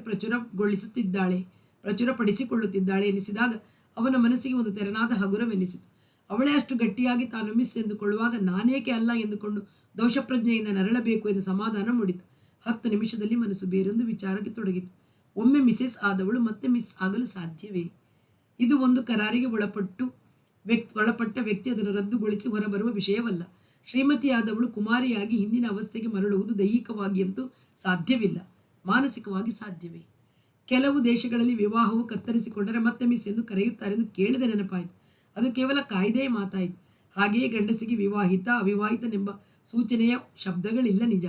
Speaker 1: ಪ್ರಚುರಪಡಿಸಿಕೊಳ್ಳುತ್ತಿದ್ದಾಳೆ ಎನಿಸಿದಾಗ ಅವನ ಮನಸ್ಸಿಗೆ ಒಂದು ತೆರನಾದ ಹಗುರವೆನಿಸಿತು. ಅವಳೇ ಅಷ್ಟು ಗಟ್ಟಿಯಾಗಿ ತಾನು ಮಿಸ್ ಎಂದುಕೊಳ್ಳುವಾಗ ನಾನೇಕೆ ಅಲ್ಲ ಎಂದುಕೊಂಡು ದೋಷಪ್ರಜ್ಞೆಯಿಂದ ನರಳಬೇಕು ಎಂದು ಸಮಾಧಾನ ಮೂಡಿತು. 10 ನಿಮಿಷದಲ್ಲಿ ಮನಸ್ಸು ಬೇರೊಂದು ವಿಚಾರಕ್ಕೆ ತೊಡಗಿತು. ಒಮ್ಮೆ ಮಿಸೆಸ್ ಆದವಳು ಮತ್ತೆ ಮಿಸ್ ಆಗಲು ಸಾಧ್ಯವೇ? ಇದು ಒಂದು ಕರಾರಿಗೆ ಒಳಪಟ್ಟ ವ್ಯಕ್ತಿ ಅದನ್ನು ರದ್ದುಗೊಳಿಸಿ ಹೊರಬರುವ ವಿಷಯವಲ್ಲ. ಶ್ರೀಮತಿಯಾದವಳು ಕುಮಾರಿಯಾಗಿ ಹಿಂದಿನ ಅವಸ್ಥೆಗೆ ಮರಳುವುದು ದೈಹಿಕವಾಗಿ ಅಂತೂ ಸಾಧ್ಯವಿಲ್ಲ, ಮಾನಸಿಕವಾಗಿ ಸಾಧ್ಯವೇ? ಕೆಲವು ದೇಶಗಳಲ್ಲಿ ವಿವಾಹವು ಕತ್ತರಿಸಿಕೊಂಡರೆ ಮತ್ತೆ ಮಿಸ್ ಎಂದು ಕರೆಯುತ್ತಾರೆಂದು ಕೇಳಿದ ನೆನಪಾಯಿತು. ಅದು ಕೇವಲ ಕಾಯ್ದೆಯ ಮಾತಾಯಿತು. ಹಾಗೆಯೇ ಗಂಡಸಿಗೆ ವಿವಾಹಿತ ಅವಿವಾಹಿತನೆಂಬ ಸೂಚನೆಯ ಶಬ್ದಗಳಿಲ್ಲ ನಿಜ.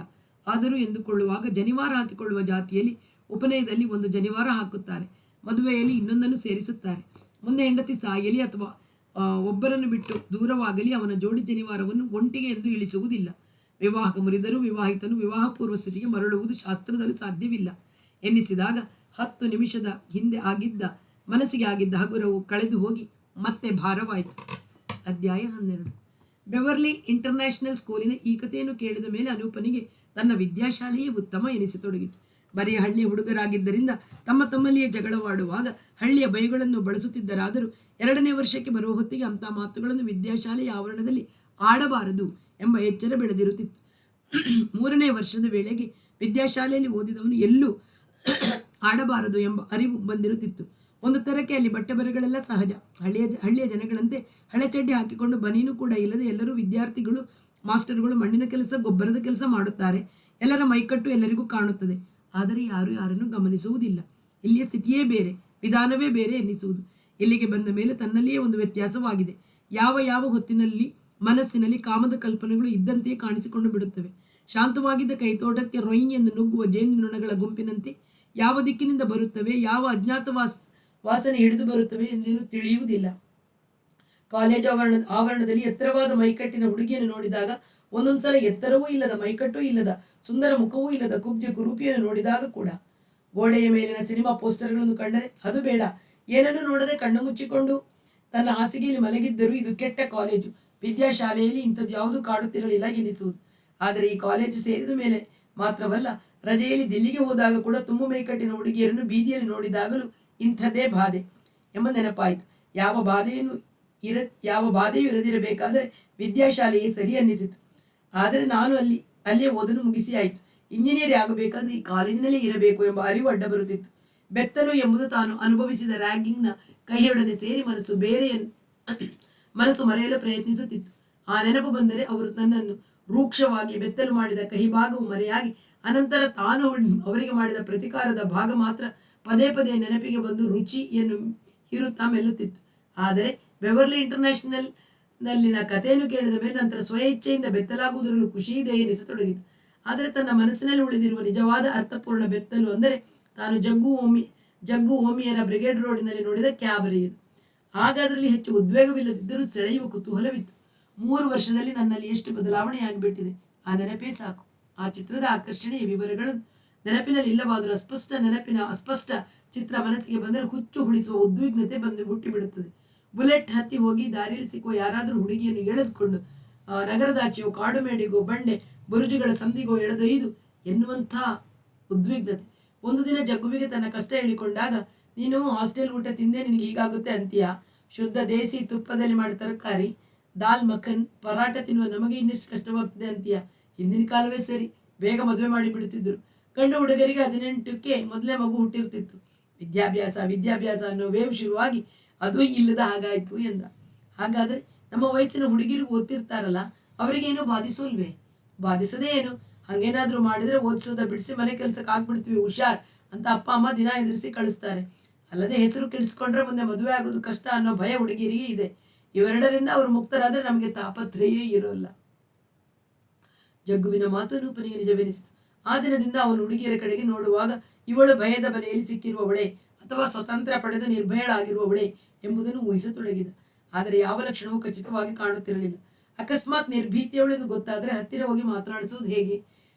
Speaker 1: ಆದರೂ ಎಂದುಕೊಳ್ಳುವಾಗ ಜನಿವಾರ ಹಾಕಿಕೊಳ್ಳುವ ಜಾತಿಯಲ್ಲಿ ಉಪನಯದಲ್ಲಿ ಒಂದು ಜನಿವಾರ ಹಾಕುತ್ತಾರೆ, ಮದುವೆಯಲ್ಲಿ ಇನ್ನೊಂದನ್ನು ಸೇರಿಸುತ್ತಾರೆ. ಮುಂದೆ ಹೆಂಡತಿ ಸಾಯಲಿ ಅಥವಾ ಒಬ್ಬರನ್ನು ಬಿಟ್ಟು ದೂರವಾಗಲಿ ಅವನ ಜೋಡಿ ಜನಿವಾರವನ್ನು ಒಂಟಿಗೆ ಎಂದು ಇಳಿಸುವುದಿಲ್ಲ. ವಿವಾಹ ಮುರಿದರೂ ವಿವಾಹಿತನು ವಿವಾಹ ಪೂರ್ವ ಸ್ಥಿತಿಗೆ ಮರಳುವುದು ಶಾಸ್ತ್ರದಲ್ಲೂ ಸಾಧ್ಯವಿಲ್ಲ ಎನ್ನಿಸಿದಾಗ 10 ನಿಮಿಷದ ಹಿಂದೆ ಮನಸ್ಸಿಗೆ ಆಗಿದ್ದ ಹಗುರವು ಕಳೆದು ಹೋಗಿ ಮತ್ತೆ ಭಾರವಾಯಿತು. ಅಧ್ಯಾಯ 12. ಬೆವರ್ಲಿ ಇಂಟರ್ನ್ಯಾಷನಲ್ ಸ್ಕೂಲಿನ ಈ ಕಥೆಯನ್ನು ಕೇಳಿದ ಮೇಲೆ ಅನೂಪನಿಗೆ ತನ್ನ ವಿದ್ಯಾಶಾಲೆಯೇ ಉತ್ತಮ ಎನಿಸತೊಡಗಿತು. ಬರೀ ಹಳ್ಳಿಯ ಹುಡುಗರಾಗಿದ್ದರಿಂದ ತಮ್ಮಲ್ಲಿಯೇ ಜಗಳವಾಡುವಾಗ ಹಳ್ಳಿಯ ಬೈಗಳನ್ನು ಬಳಸುತ್ತಿದ್ದರಾದರೂ 2ನೇ ವರ್ಷಕ್ಕೆ ಬರುವ ಹೊತ್ತಿಗೆ ಅಂಥ ಮಾತುಗಳನ್ನು ವಿದ್ಯಾಶಾಲೆಯ ಆವರಣದಲ್ಲಿ ಆಡಬಾರದು ಎಂಬ ಎಚ್ಚರ ಬೆಳೆದಿರುತ್ತಿತ್ತು. 3ನೇ ವರ್ಷದ ವೇಳೆಗೆ ವಿದ್ಯಾಶಾಲೆಯಲ್ಲಿ ಓದಿದವನು ಎಲ್ಲೂ ಆಡಬಾರದು ಎಂಬ ಅರಿವು ಬಂದಿರುತ್ತಿತ್ತು. ಒಂದು ತರಕ್ಕೆ ಅಲ್ಲಿ ಬಟ್ಟೆ ಬರೆಗಳೆಲ್ಲ ಸಹಜ. ಹಳ್ಳಿಯ ಜನಗಳಂತೆ ಹಳೆ ಚಡ್ಡಿ ಹಾಕಿಕೊಂಡು ಬನೀನು ಕೂಡ ಇಲ್ಲದೆ ಎಲ್ಲರೂ ವಿದ್ಯಾರ್ಥಿಗಳು, ಮಾಸ್ಟರ್ಗಳು ಮಣ್ಣಿನ ಕೆಲಸ, ಗೊಬ್ಬರದ ಕೆಲಸ ಮಾಡುತ್ತಾರೆ. ಎಲ್ಲರ ಮೈಕಟ್ಟು ಎಲ್ಲರಿಗೂ ಕಾಣುತ್ತದೆ, ಆದರೆ ಯಾರು ಯಾರನ್ನು ಗಮನಿಸುವುದಿಲ್ಲ. ಇಲ್ಲಿಯ ಸ್ಥಿತಿಯೇ ಬೇರೆ, ವಿಧಾನವೇ ಬೇರೆ ಎನ್ನಿಸುವುದು. ಇಲ್ಲಿಗೆ ಬಂದ ಮೇಲೆ ತನ್ನಲ್ಲಿಯೇ ಒಂದು ವ್ಯತ್ಯಾಸವಾಗಿದೆ. ಯಾವ ಹೊತ್ತಿನಲ್ಲಿ ಮನಸ್ಸಿನಲ್ಲಿ ಕಾಮದ ಕಲ್ಪನೆಗಳು ಇದ್ದಂತೆಯೇ ಕಾಣಿಸಿಕೊಂಡು ಬಿಡುತ್ತವೆ. ಶಾಂತವಾಗಿದ್ದ ಕೈತೋಟಕ್ಕೆ ರೊಯ್ ಎಂದು ನುಗ್ಗುವ ಜೇನುನೊಣಗಳ ಗುಂಪಿನಂತೆ ಯಾವ ದಿಕ್ಕಿನಿಂದ ಬರುತ್ತವೆ, ಯಾವ ಅಜ್ಞಾತ ವಾಸನೆ ಹಿಡಿದು ಬರುತ್ತವೆ ಎಂದೇನು ತಿಳಿಯುವುದಿಲ್ಲ. ಕಾಲೇಜು ಆವರಣದಲ್ಲಿ ಎತ್ತರವಾದ ಮೈಕಟ್ಟಿನ ಹುಡುಗಿಯನ್ನು ನೋಡಿದಾಗ, ಒಂದೊಂದ್ಸಲ ಎತ್ತರವೂ ಇಲ್ಲದ, ಮೈಕಟ್ಟೂ ಇಲ್ಲದ, ಸುಂದರ ಮುಖವೂ ಇಲ್ಲದ ಕುಬ್ಜ ಕುರೂಪಿಯನ್ನು ನೋಡಿದಾಗ ಕೂಡ, ಗೋಡೆಯ ಮೇಲಿನ ಸಿನಿಮಾ ಪೋಸ್ಟರ್ಗಳನ್ನು ಕಂಡರೆ ಅದು ಬೇಡ, ಏನನ್ನೂ ನೋಡದೆ ಕಣ್ಣು ಮುಚ್ಚಿಕೊಂಡು ತನ್ನ ಹಾಸಿಗೆಯಲ್ಲಿ ಮಲಗಿದ್ದರೂ ಇದು ಕೆಟ್ಟ ಕಾಲೇಜು, ವಿದ್ಯಾಶಾಲೆಯಲ್ಲಿ ಇಂಥದ್ದು ಯಾವುದೂ ಕಾಡುತ್ತಿರಲಿಲ್ಲ ಎನಿಸುವುದು. ಆದರೆ ಈ ಕಾಲೇಜು ಸೇರಿದ ಮೇಲೆ ಮಾತ್ರವಲ್ಲ, ರಜೆಯಲ್ಲಿ ದಿಲ್ಲಿಗೆ ಹೋದಾಗ ಕೂಡ ತುಂಬು ಮೈಕಟ್ಟಿನ ಹುಡುಗಿಯರನ್ನು ಬೀದಿಯಲ್ಲಿ ನೋಡಿದಾಗಲೂ ಇಂಥದ್ದೇ ಬಾಧೆ ಎಂಬ ನೆನಪಾಯಿತು. ಯಾವ ಬಾಧೆಯೂ ಇರದಿರಬೇಕಾದರೆ ವಿದ್ಯಾಶಾಲೆಯೇ ಸರಿ ಅನ್ನಿಸಿತು. ಆದರೆ ನಾನು ಅಲ್ಲಿಯೇ ಓದನ್ನು ಮುಗಿಸಿ ಆಯಿತು. ಇಂಜಿನಿಯರ್ ಆಗಬೇಕಾದ್ರೆ ಈ ಕಾಲೇಜಿನಲ್ಲೇ ಇರಬೇಕು ಎಂಬ ಅರಿವು ಅಡ್ಡ ಬರುತ್ತಿತ್ತು. ಬೆತ್ತಲು ಎಂಬುದು ತಾನು ಅನುಭವಿಸಿದ ರ್ಯಾಗಿಂಗ್ನ ಕೈಯೊಡನೆ ಸೇರಿ ಮನಸ್ಸು ಮರೆಯಲು ಪ್ರಯತ್ನಿಸುತ್ತಿತ್ತು. ಆ ನೆನಪು ಬಂದರೆ ಅವರು ತನ್ನನ್ನು ರೂಕ್ಷವಾಗಿ ಬೆತ್ತಲು ಮಾಡಿದ ಕಹಿಭಾಗವು ಮರೆಯಾಗಿ, ಅನಂತರ ತಾನು ಅವರಿಗೆ ಮಾಡಿದ ಪ್ರತಿಕಾರದ ಭಾಗ ಮಾತ್ರ ಪದೇ ಪದೇ ನೆನಪಿಗೆ ಬಂದು ರುಚಿಯನ್ನು ಹೀರುತ್ತಾ ಮೆಲ್ಲುತ್ತಿತ್ತು. ಆದರೆ ಬೆವರ್ಲಿ ಇಂಟರ್ನ್ಯಾಷನಲ್ ನಲ್ಲಿನ ಕಥೆಯನ್ನು ಕೇಳಿದ ಮೇಲೆ ನಂತರ ಸ್ವಇಚ್ಛೆಯಿಂದ ಬೆತ್ತಲಾಗುವುದರಲ್ಲೂ ಖುಷಿ ಇದೆ ಎನಿಸತೊಡಗಿತು. ಆದರೆ ತನ್ನ ಮನಸ್ಸಿನಲ್ಲಿ ಉಳಿದಿರುವ ನಿಜವಾದ ಅರ್ಥಪೂರ್ಣ ಬೆತ್ತಲು ಅಂದರೆ ತಾನು ಜಗ್ಗು ಓಮಿಯರ ಬ್ರಿಗೇಡ್ ರೋಡಿನಲ್ಲಿ ನೋಡಿದ ಕ್ಯಾಬರಿಯದು. ಆಗ ಅದರಲ್ಲಿ ಹೆಚ್ಚು ಉದ್ವೇಗವಿಲ್ಲದಿದ್ದರೂ ಸೆಳೆಯುವ ಕುತೂಹಲವಿತ್ತು. 3 ವರ್ಷದಲ್ಲಿ ನನ್ನಲ್ಲಿ ಎಷ್ಟು ಬದಲಾವಣೆಯಾಗಿಬಿಟ್ಟಿದೆ, ಆ ನೆನಪೇ ಸಾಕು. ಆ ಚಿತ್ರದ ಆಕರ್ಷಣೆಯ ವಿವರಗಳು ನೆನಪಿನಲ್ಲಿ ಇಲ್ಲವಾದರೂ ಅಸ್ಪಷ್ಟ ಚಿತ್ರ ಮನಸ್ಸಿಗೆ ಬಂದರೆ ಹುಚ್ಚು ಹುಡಿಸುವ ಉದ್ವಿಗ್ನತೆ ಹುಟ್ಟಿಬಿಡುತ್ತದೆ. ಬುಲೆಟ್ ಹತ್ತಿ ಹೋಗಿ ದಾರಿಯಲ್ಲಿ ಸಿಕ್ಕುವ ಯಾರಾದರೂ ಹುಡುಗಿಯನ್ನು ಎಳೆದುಕೊಂಡು ನಗರದಾಚೆಯೋ ಕಾಡುಮೇಡಿಗೋ ಬಂಡೆ ಬುರುಜುಗಳ ಸಂದಿಗೋ ಎಳೆದೊಯ್ದು ಎನ್ನುವಂಥ ಉದ್ವಿಗ್ನತೆ. ಒಂದು ದಿನ ಜಗ್ಗುವಿಗೆ ತನ್ನ ಕಷ್ಟ ಹೇಳಿಕೊಂಡಾಗ, ನೀನು ಹಾಸ್ಟೆಲ್ ಊಟ ತಿಂದೇ ನಿನಗೆ ಹೀಗಾಗುತ್ತೆ ಅಂತೀಯಾ? ಶುದ್ಧ ದೇಸಿ ತುಪ್ಪದಲ್ಲಿ ಮಾಡಿದ ತರಕಾರಿ, ದಾಲ್ ಮಖನ್, ಪರಾಟ ತಿನ್ನುವ ನಮಗೆ ಇನ್ನಿಷ್ಟು ಕಷ್ಟವಾಗ್ತದೆ ಅಂತೀಯಾ? ಹಿಂದಿನ ಕಾಲವೇ ಸರಿ, ಬೇಗ ಮದುವೆ ಮಾಡಿಬಿಡುತ್ತಿದ್ದರು. ಗಂಡು ಹುಡುಗರಿಗೆ 18ಕ್ಕೆ ಮೊದಲೇ ಮಗು ಹುಟ್ಟಿರ್ತಿತ್ತು. ವಿದ್ಯಾಭ್ಯಾಸ ಅನ್ನೋ ವೇವ್ ಶುರುವಾಗಿ ಅದು ಇಲ್ಲದ ಹಾಗಾಯಿತು ಎಂದ. ಹಾಗಾದರೆ ನಮ್ಮ ವಯಸ್ಸಿನ ಹುಡುಗಿರು ಓದ್ತಿರ್ತಾರಲ್ಲ, ಅವರಿಗೇನು ಬಾಧಿಸೋಲ್ವೇ? ಬಾಧಿಸದೇ ಏನು? ಹಾಗೇನಾದ್ರೂ ಮಾಡಿದ್ರೆ ಓದಿಸೋದ ಬಿಡಿಸಿ ಮನೆ ಕೆಲಸಕ್ಕೆ ಹಾಕ್ಬಿಡ್ತೀವಿ, ಹುಷಾರ್ ಅಂತ ಅಪ್ಪ ಅಮ್ಮ ದಿನ ಎದುರಿಸಿ ಕಳಿಸ್ತಾರೆ. ಅಲ್ಲದೆ ಹೆಸರು ಕೆಡಿಸ್ಕೊಂಡ್ರೆ ಮುಂದೆ ಮದುವೆ ಆಗೋದು ಕಷ್ಟ ಅನ್ನೋ ಭಯ ಹುಡುಗಿರಿಗೆ ಇದೆ. ಇವೆರಡರಿಂದ ಅವರು ಮುಕ್ತರಾದ್ರೆ ನಮಗೆ ತಾಪತ್ರಯೇ ಇರೋಲ್ಲ. ಜಗ್ಗುವಿನ ಮಾತು ಅನೂಪನಿಗೆ ನಿಜವೆನಿಸಿತು. ಆ ದಿನದಿಂದ ಅವನು ಹುಡುಗಿಯರ ಕಡೆಗೆ ನೋಡುವಾಗ ಇವಳು ಭಯದ ಬಲೆಯಲ್ಲಿ ಸಿಕ್ಕಿರುವವಳೆ ಅಥವಾ ಸ್ವತಂತ್ರ ಪಡೆದು ನಿರ್ಭಯಳಾಗಿರುವವಳೆ ಎಂಬುದನ್ನು ಊಹಿಸತೊಡಗಿದ. ಆದರೆ ಯಾವ ಲಕ್ಷಣವೂ ಖಚಿತವಾಗಿ ಕಾಣುತ್ತಿರಲಿಲ್ಲ. ಅಕಸ್ಮಾತ್ ನಿರ್ಭೀತಿಯವಳು ಎಂದು ಗೊತ್ತಾದರೆ ಹತ್ತಿರ ಹೋಗಿ ಮಾತನಾಡಿಸುವುದು ಹೇಗೆ?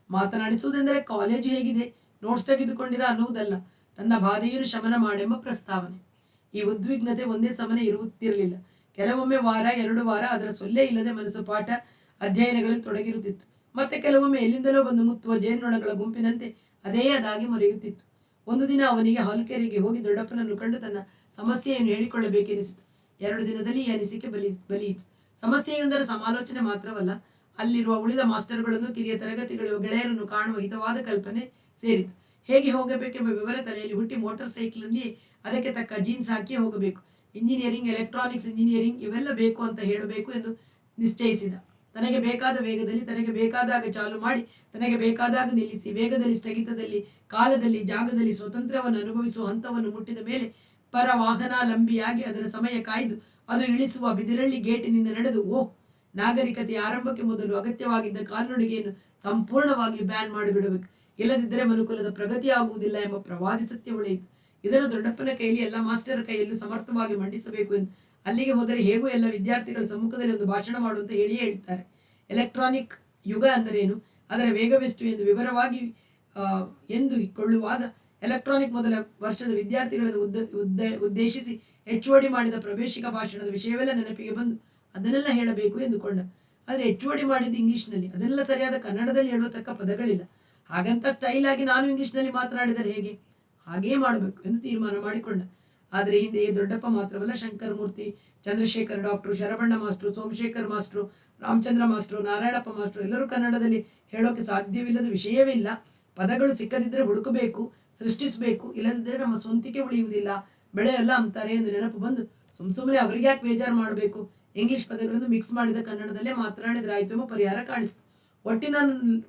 Speaker 1: ಮಾತನಾಡಿಸುವುದೆಂದರೆ ಕಾಲೇಜು ಹೇಗಿದೆ, ನೋಟ್ಸ್ ತೆಗೆದುಕೊಂಡಿರ ಅನ್ನುವುದಲ್ಲ, ತನ್ನ ಬಾಧೆಯನ್ನು ಶಮನ ಮಾಡೆಂಬ ಪ್ರಸ್ತಾವನೆ. ಈ ಉದ್ವಿಗ್ನತೆ ಒಂದೇ ಸಮನೆ ಇರುತ್ತಿರಲಿಲ್ಲ. ಕೆಲವೊಮ್ಮೆ 1-2 ವಾರ ಅದರ ಸೊಲ್ಲೆ ಇಲ್ಲದೆ ಮನಸ್ಸು ಪಾಠ ಅಧ್ಯಯನಗಳಲ್ಲಿ ತೊಡಗಿರುತ್ತಿತ್ತು. ಮತ್ತೆ ಕೆಲವೊಮ್ಮೆ ಎಲ್ಲಿಂದಲೋ ಬಂದು ಮುತ್ತುವ ಜೇನುನೊಣಗಳ ಗುಂಪಿನಂತೆ ಅದಾಗಿ ಮೊರೆಯುತ್ತಿತ್ತು. ಒಂದು ದಿನ ಅವನಿಗೆ ಹಾಲ್ಕೆರೆಗೆ ಹೋಗಿ ದೊಡ್ಡಪ್ಪನನ್ನು ಕಂಡು ತನ್ನ ಸಮಸ್ಯೆಯನ್ನು ಹೇಳಿಕೊಳ್ಳಬೇಕೆನಿಸಿತು. 2 ದಿನದಲ್ಲಿ ಈ ಅನಿಸಿಕೆ ಬಲಿಯಿತು. ಸಮಸ್ಯೆಯೊಂದರ ಸಮಾಲೋಚನೆ ಮಾತ್ರವಲ್ಲ, ಅಲ್ಲಿರುವ ಉಳಿದ ಮಾಸ್ಟರ್ಗಳನ್ನು, ಕಿರಿಯ ತರಗತಿಗಳ ಗೆಳೆಯರನ್ನು ಕಾಣುವ ಹಿತವಾದ ಕಲ್ಪನೆ ಸೇರಿತು. ಹೇಗೆ ಹೋಗಬೇಕೆಂಬ ವಿವರ ತಲೆಯಲ್ಲಿ ಹುಟ್ಟಿ ಮೋಟಾರ್ ಸೈಕಲ್ನಲ್ಲಿ ಅದಕ್ಕೆ ತಕ್ಕ ಜೀನ್ಸ್ ಹಾಕಿ ಹೋಗಬೇಕು. ಇಂಜಿನಿಯರಿಂಗ್, ಎಲೆಕ್ಟ್ರಾನಿಕ್ಸ್ ಇಂಜಿನಿಯರಿಂಗ್ ಇವೆಲ್ಲ ಬೇಕು ಅಂತ ಹೇಳಬೇಕು ಎಂದು ನಿಶ್ಚಯಿಸಿದ. ತನಗೆ ಬೇಕಾದ ವೇಗದಲ್ಲಿ, ತನಗೆ ಬೇಕಾದಾಗ ಚಾಲು ಮಾಡಿ, ತನಗೆ ಬೇಕಾದಾಗ ನಿಲ್ಲಿಸಿ, ವೇಗದಲ್ಲಿ, ಸ್ಥಗಿತದಲ್ಲಿ, ಕಾಲದಲ್ಲಿ, ಜಾಗದಲ್ಲಿ ಸ್ವತಂತ್ರವನ್ನು ಅನುಭವಿಸುವ ಹಂತವನ್ನು ಮುಟ್ಟಿದ ಮೇಲೆ ಪರ ವಾಹನಾಲಂಬಿಯಾಗಿ ಅದರ ಸಮಯ ಕಾಯ್ದು ಅದು ಇಳಿಸುವ ಬಿದಿರಳ್ಳಿ ಗೇಟಿನಿಂದ ನಡೆದು ನಾಗರಿಕತೆಯ ಆರಂಭಕ್ಕೆ ಮೊದಲು ಅಗತ್ಯವಾಗಿದ್ದ ಕಾಲ್ನಡಿಗೆಯನ್ನು ಸಂಪೂರ್ಣವಾಗಿ ಬ್ಯಾನ್ ಮಾಡಿಬಿಡಬೇಕು. ಇಲ್ಲದಿದ್ದರೆ ಮನುಕುಲದ ಪ್ರಗತಿ ಆಗುವುದಿಲ್ಲ ಎಂಬ ಪ್ರವಾದಿ ಸತ್ಯ ಉಳಿಯಿತು. ಇದನ್ನು ದೊಡ್ಡಪ್ಪನ ಕೈಯಲ್ಲಿ, ಎಲ್ಲ ಮಾಸ್ಟರ್ ಕೈಯಲ್ಲೂ ಸಮರ್ಥವಾಗಿ ಮಂಡಿಸಬೇಕು ಎಂದು. ಅಲ್ಲಿಗೆ ಹೋದರೆ ಹೇಗೂ ಎಲ್ಲ ವಿದ್ಯಾರ್ಥಿಗಳ ಸಮ್ಮುಖದಲ್ಲಿ ಒಂದು ಭಾಷಣ ಮಾಡುವಂತ ಹೇಳಿಯೇ ಹೇಳ್ತಾರೆ. ಎಲೆಕ್ಟ್ರಾನಿಕ್ ಯುಗ ಅಂದರೇನು, ಅದರ ವೇಗವೆಷ್ಟು ಎಂದು ವಿವರವಾಗಿ ಕೊಳ್ಳುವಾಗ ಎಲೆಕ್ಟ್ರಾನಿಕ್ ಮೊದಲ ವರ್ಷದ ವಿದ್ಯಾರ್ಥಿಗಳನ್ನು ಉದ್ದೇಶಿಸಿ HOD ಮಾಡಿದ ಪ್ರವೇಶಿಕ ಭಾಷಣದ ವಿಷಯವೆಲ್ಲ ನೆನಪಿಗೆ ಬಂದು ಅದನ್ನೆಲ್ಲ ಹೇಳಬೇಕು ಎಂದುಕೊಂಡ. ಆದರೆ HOD ಮಾಡಿದ್ದು ಇಂಗ್ಲಿಷ್ನಲ್ಲಿ, ಅದನ್ನೆಲ್ಲ ಸರಿಯಾದ ಕನ್ನಡದಲ್ಲಿ ಹೇಳುವತಕ್ಕ ಪದಗಳಿಲ್ಲ. ಹಾಗಂತ ಸ್ಟೈಲ್ ಆಗಿ ನಾನು ಇಂಗ್ಲಿಷ್ನಲ್ಲಿ ಮಾತನಾಡಿದರೆ ಹೇಗೆ, ಹಾಗೇ ಮಾಡಬೇಕು ಎಂದು ತೀರ್ಮಾನ ಮಾಡಿಕೊಂಡ. ಆದರೆ ಹಿಂದೆಯೇ ದೊಡ್ಡಪ್ಪ ಮಾತ್ರವಲ್ಲ, Shankaramurthy, Chandrashekhar doctor, Sharabanna master, Somashekhar master, Ramachandra master, Narayanappa master ಎಲ್ಲರೂ ಕನ್ನಡದಲ್ಲಿ ಹೇಳೋಕೆ ಸಾಧ್ಯವಿಲ್ಲದ ವಿಷಯವೇ ಇಲ್ಲ. ಪದಗಳು ಸಿಕ್ಕದಿದ್ದರೆ ಹುಡುಕಬೇಕು, ಸೃಷ್ಟಿಸಬೇಕು, ಇಲ್ಲದಿದ್ದರೆ ನಮ್ಮ ಸ್ವಂತಿಕೆ ಉಳಿಯುವುದಿಲ್ಲ, ಬೆಳೆಯಲ್ಲ ಅಂತಾರೆ ಎಂದು ನೆನಪು ಬಂದು ಸುಮ್ಮನೆ ಅವರಿಗೆ ಯಾಕೆ ಬೇಜಾರು ಮಾಡಬೇಕು, ಇಂಗ್ಲಿಷ್ ಪದಗಳನ್ನು ಮಿಕ್ಸ್ ಮಾಡಿದ ಕನ್ನಡದಲ್ಲೇ ಮಾತನಾಡಿದ್ರೆ ಆಯ್ತು ಎಂಬ ಪರಿಹಾರ ಕಾಣಿಸ್ತು.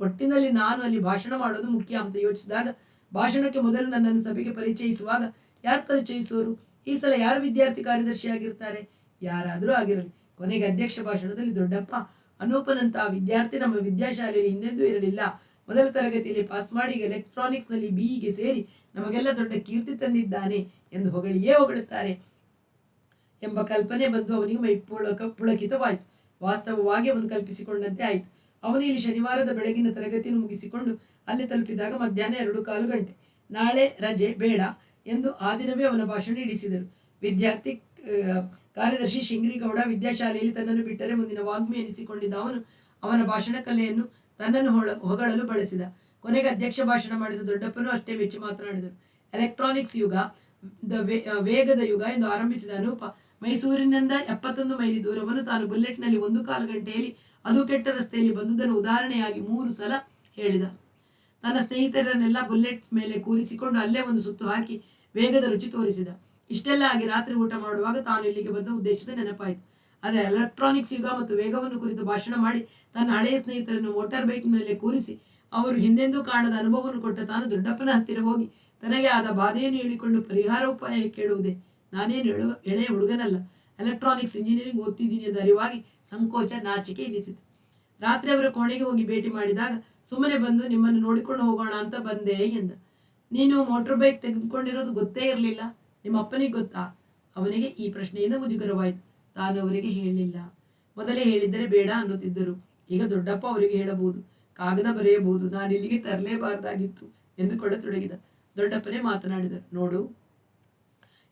Speaker 1: ಒಟ್ಟಿನಲ್ಲಿ ನಾನು ಅಲ್ಲಿ ಭಾಷಣ ಮಾಡೋದು ಮುಖ್ಯ ಅಂತ ಯೋಚಿಸಿದಾಗ, ಭಾಷಣಕ್ಕೆ ಮೊದಲು ನನ್ನನ್ನು ಸಭೆಗೆ ಪರಿಚಯಿಸುವಾಗ ಯಾರು ಪರಿಚಯಿಸುವರು? ಈ ಸಲ ಯಾರು ವಿದ್ಯಾರ್ಥಿ ಕಾರ್ಯದರ್ಶಿಯಾಗಿರ್ತಾರೆ? ಯಾರಾದರೂ ಆಗಿರಲಿ. ಕೊನೆಗೆ ಅಧ್ಯಕ್ಷ ಭಾಷಣದಲ್ಲಿ ದೊಡ್ಡಪ್ಪ, ಅನೂಪನಂತಹ ವಿದ್ಯಾರ್ಥಿ ನಮ್ಮ ವಿದ್ಯಾಶಾಲೆಯಲ್ಲಿ ಹಿಂದೆಂದೂ ಇರಲಿಲ್ಲ. ಮೊದಲ ತರಗತಿಯಲ್ಲಿ ಪಾಸ್ ಮಾಡಿ ಈಗ ಎಲೆಕ್ಟ್ರಾನಿಕ್ಸ್ ನಲ್ಲಿ BEಗೆ ಸೇರಿ ನಮಗೆಲ್ಲ ದೊಡ್ಡ ಕೀರ್ತಿ ತಂದಿದ್ದಾನೆ ಎಂದು ಹೊಗಳುತ್ತಾರೆ ಎಂಬ ಕಲ್ಪನೆ ಬಂದು ಅವನಿಗೆ ಮೈ ಪುಳಕಿತವಾಯಿತು. ವಾಸ್ತವವಾಗಿ ಅವನು ಕಲ್ಪಿಸಿಕೊಂಡಂತೆ ಆಯಿತು. ಅವನು ಇಲ್ಲಿ ಶನಿವಾರದ ಬೆಳಗಿನ ತರಗತಿಯನ್ನು ಮುಗಿಸಿಕೊಂಡು ಅಲ್ಲಿ ತಲುಪಿದಾಗ ಮಧ್ಯಾಹ್ನ 2:15 ಗಂಟೆ. ನಾಳೆ ರಜೆ ಬೇಡ ಎಂದು ಆ ದಿನವೇ ಅವನ ಭಾಷಣ ಇಡಿಸಿದರು. ವಿದ್ಯಾರ್ಥಿ ಕಾರ್ಯದರ್ಶಿ ಶಿಂಗ್ರಿಗೌಡ ವಿದ್ಯಾಶಾಲೆಯಲ್ಲಿ ತನ್ನನ್ನು ಬಿಟ್ಟರೆ ಮುಂದಿನ ವಾಗ್ಮಿ ಎನಿಸಿಕೊಂಡಿದ್ದ ಅವನ ಭಾಷಣ ಕಲೆಯನ್ನು ತನ್ನನ್ನು ಹೊಗಳಲು ಬಳಸಿದ. ಕೊನೆಗೆ ಅಧ್ಯಕ್ಷ ಭಾಷಣ ಮಾಡಿದ ದೊಡ್ಡಪ್ಪನು ಅಷ್ಟೇ ಮೆಚ್ಚಿ ಮಾತನಾಡಿದರು. ಎಲೆಕ್ಟ್ರಾನಿಕ್ಸ್ ಯುಗ, ವೇಗದ ಯುಗ ಎಂದು ಆರಂಭಿಸಿದ ಅನೂಪ ಮೈಸೂರಿನಿಂದ 71 ಮೈಲಿ ದೂರವನ್ನು ತಾನು ಬುಲೆಟ್ನಲ್ಲಿ 1/4 ಗಂಟೆಯಲ್ಲಿ, ಅದು ಕೆಟ್ಟ ರಸ್ತೆಯಲ್ಲಿ ಬಂದುದನ್ನು ಉದಾಹರಣೆಯಾಗಿ 3 ಸಲ ಹೇಳಿದ. ತನ್ನ ಸ್ನೇಹಿತರನ್ನೆಲ್ಲ ಬುಲೆಟ್ ಮೇಲೆ ಕೂರಿಸಿಕೊಂಡು ಅಲ್ಲೇ ಒಂದು ಸುತ್ತು ಹಾಕಿ ವೇಗದ ರುಚಿ ತೋರಿಸಿದ. ಇಷ್ಟೆಲ್ಲ ಆಗಿ ರಾತ್ರಿ ಊಟ ಮಾಡುವಾಗ ತಾನು ಇಲ್ಲಿಗೆ ಬಂದ ಉದ್ದೇಶದ ನೆನಪಾಯಿತು. ಆದರೆ ಎಲೆಕ್ಟ್ರಾನಿಕ್ಸ್ ಯುಗ ಮತ್ತು ವೇಗವನ್ನು ಕುರಿತು ಭಾಷಣ ಮಾಡಿ ತನ್ನ ಹಳೆಯ ಸ್ನೇಹಿತರನ್ನು ಮೋಟಾರ್ ಬೈಕ್ ಮೇಲೆ ಕೂರಿಸಿ ಅವರು ಹಿಂದೆಂದೂ ಕಾಣದ ಅನುಭವವನ್ನು ಕೊಟ್ಟ ತಾನು ದೊಡ್ಡಪ್ಪನ ಹತ್ತಿರ ಹೋಗಿ ತನಗೆ ಆದ ಬಾಧೆಯನ್ನು ಹೇಳಿಕೊಂಡು ಪರಿಹಾರ ಉಪಾಯ ಕೇಳುವುದೇ? ನಾನೇನು ಎಳೆಯ ಹುಡುಗನಲ್ಲ, ಎಲೆಕ್ಟ್ರಾನಿಕ್ಸ್ ಇಂಜಿನಿಯರಿಂಗ್ ಓದ್ತಿದ್ದೀನಿ ಎಂದು ಅರಿವಾಗಿ ಸಂಕೋಚ, ನಾಚಿಕೆ ಎನಿಸಿತು. ರಾತ್ರಿ ಅವರ ಕೋಣೆಗೆ ಹೋಗಿ ಭೇಟಿ ಮಾಡಿದಾಗ ಸುಮ್ಮನೆ ಬಂದು ನಿಮ್ಮನ್ನು ನೋಡಿಕೊಂಡು ಹೋಗೋಣ ಅಂತ ಬಂದೆ ಎಂದ. ನೀನು ಮೋಟರ್ ಬೈಕ್ ತೆಗೆದುಕೊಂಡಿರೋದು ಗೊತ್ತೇ ಇರಲಿಲ್ಲ, ನಿಮ್ಮ ಅಪ್ಪನಿಗೆ ಗೊತ್ತಾ? ಅವನಿಗೆ ಈ ಪ್ರಶ್ನೆಯಿಂದ ಮುಜುಗರವಾಯಿತು. ತಾನು ಅವರಿಗೆ ಹೇಳಲಿಲ್ಲ. ಮೊದಲೇ ಹೇಳಿದ್ದರೆ ಬೇಡ ಅನ್ನುತ್ತಿದ್ದರು. ಈಗ ದೊಡ್ಡಪ್ಪ ಅವರಿಗೆ ಹೇಳಬಹುದು, ಕಾಗದ ಬರೆಯಬಹುದು, ನಾನು ಇಲ್ಲಿಗೆ ತರಲೇಬಾರ್ದಾಗಿತ್ತು ಎಂದುಕೊಳ್ಳತೊಡಗಿದ. ದೊಡ್ಡಪ್ಪನೇ ಮಾತನಾಡಿದರು. ನೋಡು,